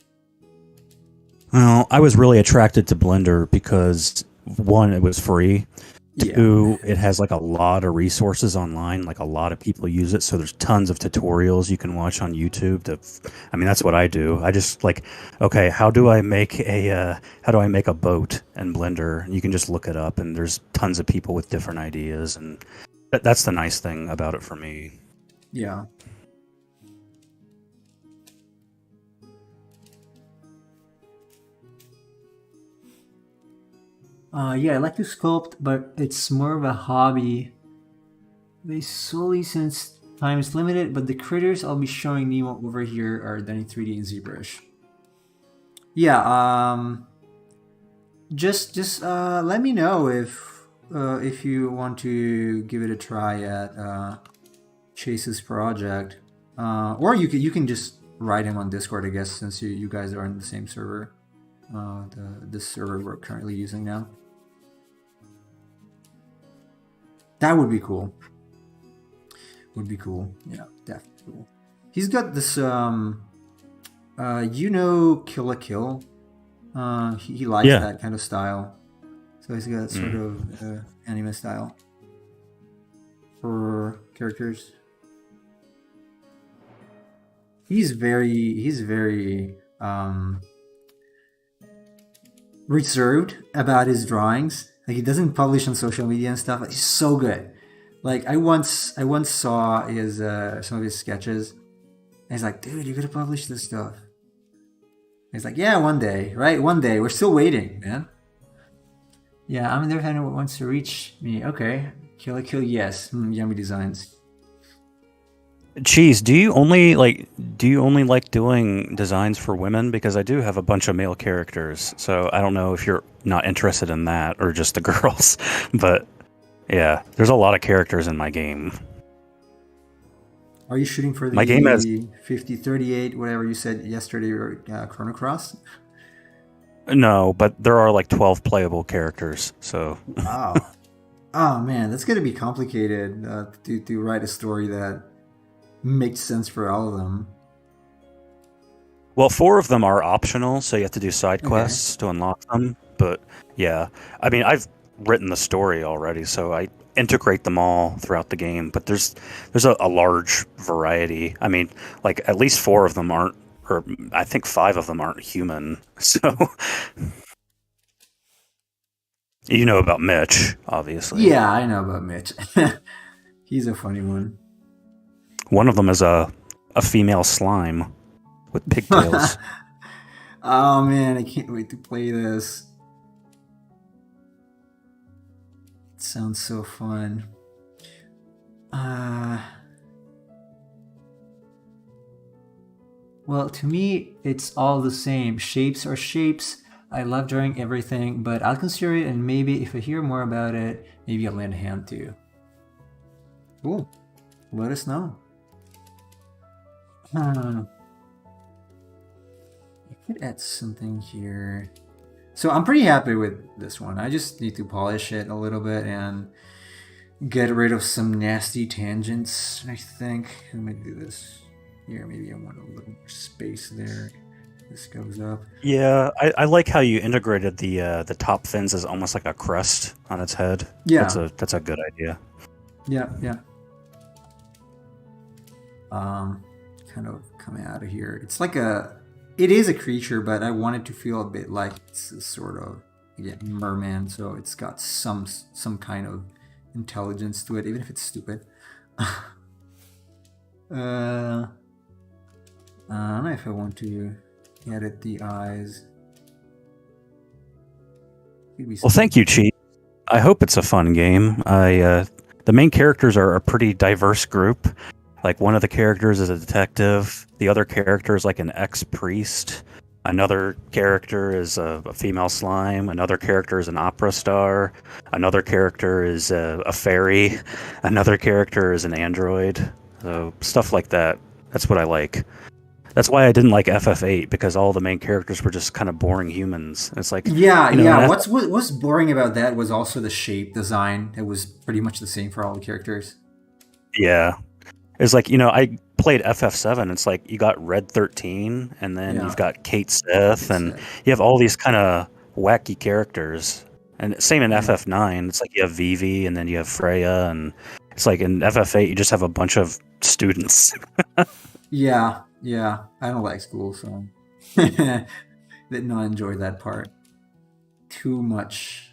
Well, I was really attracted to Blender because one, it was free. Yeah, Two, it has like a lot of resources online. Like a lot of people use it, so there's tons of tutorials you can watch on YouTube. I mean, that's what I do. I just like, okay, how do I make a boat in Blender? You can just look it up, and there's tons of people with different ideas, and that's the nice thing about it for me. yeah. Yeah, I like to sculpt, but it's more of a hobby. They solely since time is limited, but the critters I'll be showing Nemo over here are done in 3D in ZBrush. Yeah, just let me know if you want to give it a try at Chase's project, or you can just write him on Discord, I guess, since you guys are on the same server, the server we're currently using now. That would be cool. Would be cool. Yeah, definitely cool. He's got this Kill a Kill. He likes Yeah. that kind of style. So he's got sort Mm. of anime style for characters. He's very reserved about his drawings. Like he doesn't publish on social media and stuff. He's so good. Like I once saw his some of his sketches. And he's like, dude, you gotta publish this stuff. He's like, yeah, one day, right? One day. We're still waiting, man. Yeah, I'm there if anyone wants to reach me. Okay. Kill a kill, yes. Yummy designs. Cheese, do you only like doing designs for women? Because I do have a bunch of male characters, so I don't know if you're not interested in that or just the girls. But yeah, there's a lot of characters in my game. Are you shooting for My game has the 5038, whatever you said yesterday, or Chrono Cross? no, but there are like 12 playable characters. So Wow. Oh man, that's gonna be complicated to write a story that makes sense for all of them. well, four of them are optional, so you have to do side Okay. quests to unlock them. But yeah, I mean, I've written the story already, so I integrate them all throughout the game. But there's a large variety. I mean, like at least four of them aren't, or I think five of them aren't human. So you know about Mitch, obviously. Yeah, I know about Mitch. He's a funny one. One of them is a female slime with pigtails. Oh man, I can't wait to play this. It sounds so fun. Well, to me, it's all the same. Shapes are shapes. I love drawing everything, but I'll consider it, and maybe if I hear more about it, maybe I'll lend a hand to you. Cool. Let us know. I could add something here. So I'm pretty happy with this one. I just need to polish it a little bit and get rid of some nasty tangents, I think. I might do this here. Maybe I want a little more space there. This goes up. Yeah, I like how you integrated the top fins as almost like a crest on its head. Yeah. That's a good idea. Yeah. Kind of coming out of here. It's like it is a creature, but I want it to feel a bit like it's a sort of, again, merman. So it's got some kind of intelligence to it, even if it's stupid. I don't know if I want to edit the eyes. Well, thank you, Chief. I hope it's a fun game. The main characters are a pretty diverse group. Like, one of the characters is a detective. The other character is like an ex-priest. Another character is a female slime. Another character is an opera star. Another character is a fairy. Another character is an android. So stuff like that. That's what I like. That's why I didn't like FF8, because all the main characters were just kind of boring humans. It's like, yeah. What's boring about that was also the shape design. It was pretty much the same for all the characters. Yeah. It's like, I played FF7. It's like you got Red 13, and then you've got Kate Sith, and you have all these kind of wacky characters. And same in FF9. It's like you have Vivi, and then you have Freya, and it's like in FF8 you just have a bunch of students. Yeah. I don't like school, so did not enjoy that part too much.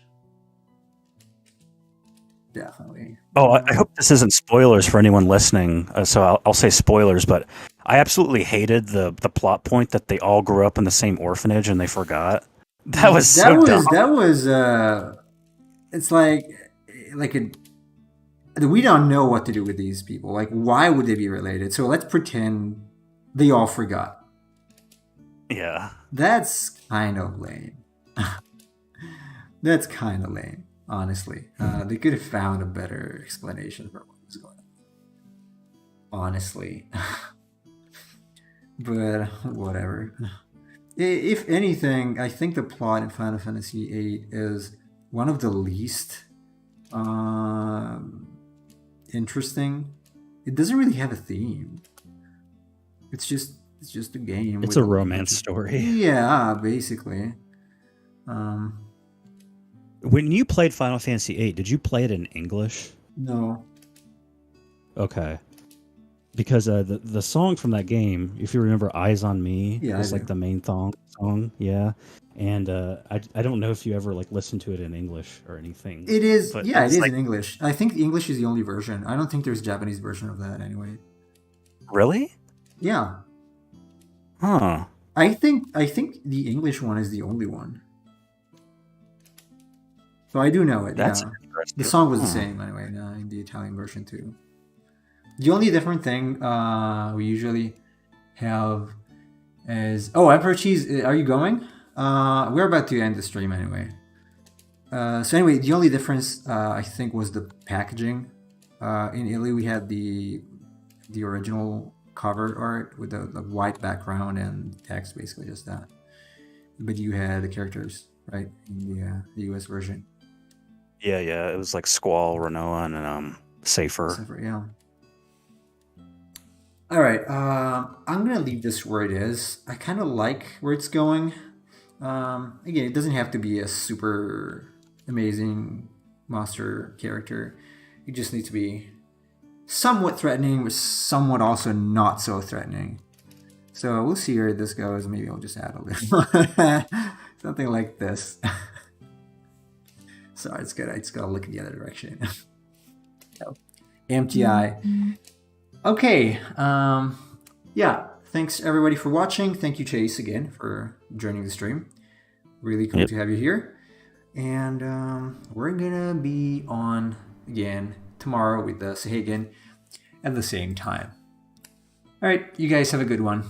Definitely. Oh, I hope this isn't spoilers for anyone listening. So I'll say spoilers, but I absolutely hated the plot point that they all grew up in the same orphanage and they forgot. That was so dumb. That was it's like we don't know what to do with these people. Like, why would they be related? So let's pretend they all forgot. Yeah. That's kind of lame. That's kind of lame. Honestly, they could have found a better explanation for what was going on. Honestly, but whatever. If anything, I think the plot in Final Fantasy VIII is one of the least interesting. It doesn't really have a theme. It's just a game. It's a romance story. Yeah, basically. When you played Final Fantasy VIII, did you play it in English? No. Okay. Because the song from that game, if you remember, "Eyes on Me," is like the main song. Yeah. And I don't know if you ever listened to it in English or anything. It is. Yeah, it is in English. I think English is the only version. I don't think there's a Japanese version of that anyway. Really? Yeah. Huh. I think the English one is the only one. So I do know it. That's interesting. The song was the same anyway in the Italian version too. The only different thing we usually have is Emperor Cheese. Are you going? We're about to end the stream anyway. So anyway, the only difference I think was the packaging. In Italy, we had the original cover art with the white background and text, basically just that. But you had the characters, right, in the US version. Yeah. It was like Squall, Renoa, and Safer. Yeah. All right. I'm gonna leave this where it is. I kind of like where it's going. Again, it doesn't have to be a super amazing monster character. It just needs to be somewhat threatening, but somewhat also not so threatening. So we'll see where this goes. Maybe I'll just add a little something like this. Sorry, it's good. I just gotta look in the other direction. MTI. Okay. Yeah. thanks everybody for watching. Thank you, Chase, again for joining the stream. Really cool to have you here. And we're gonna be on again tomorrow with the Sahagin at the same time. All right, you guys have a good one.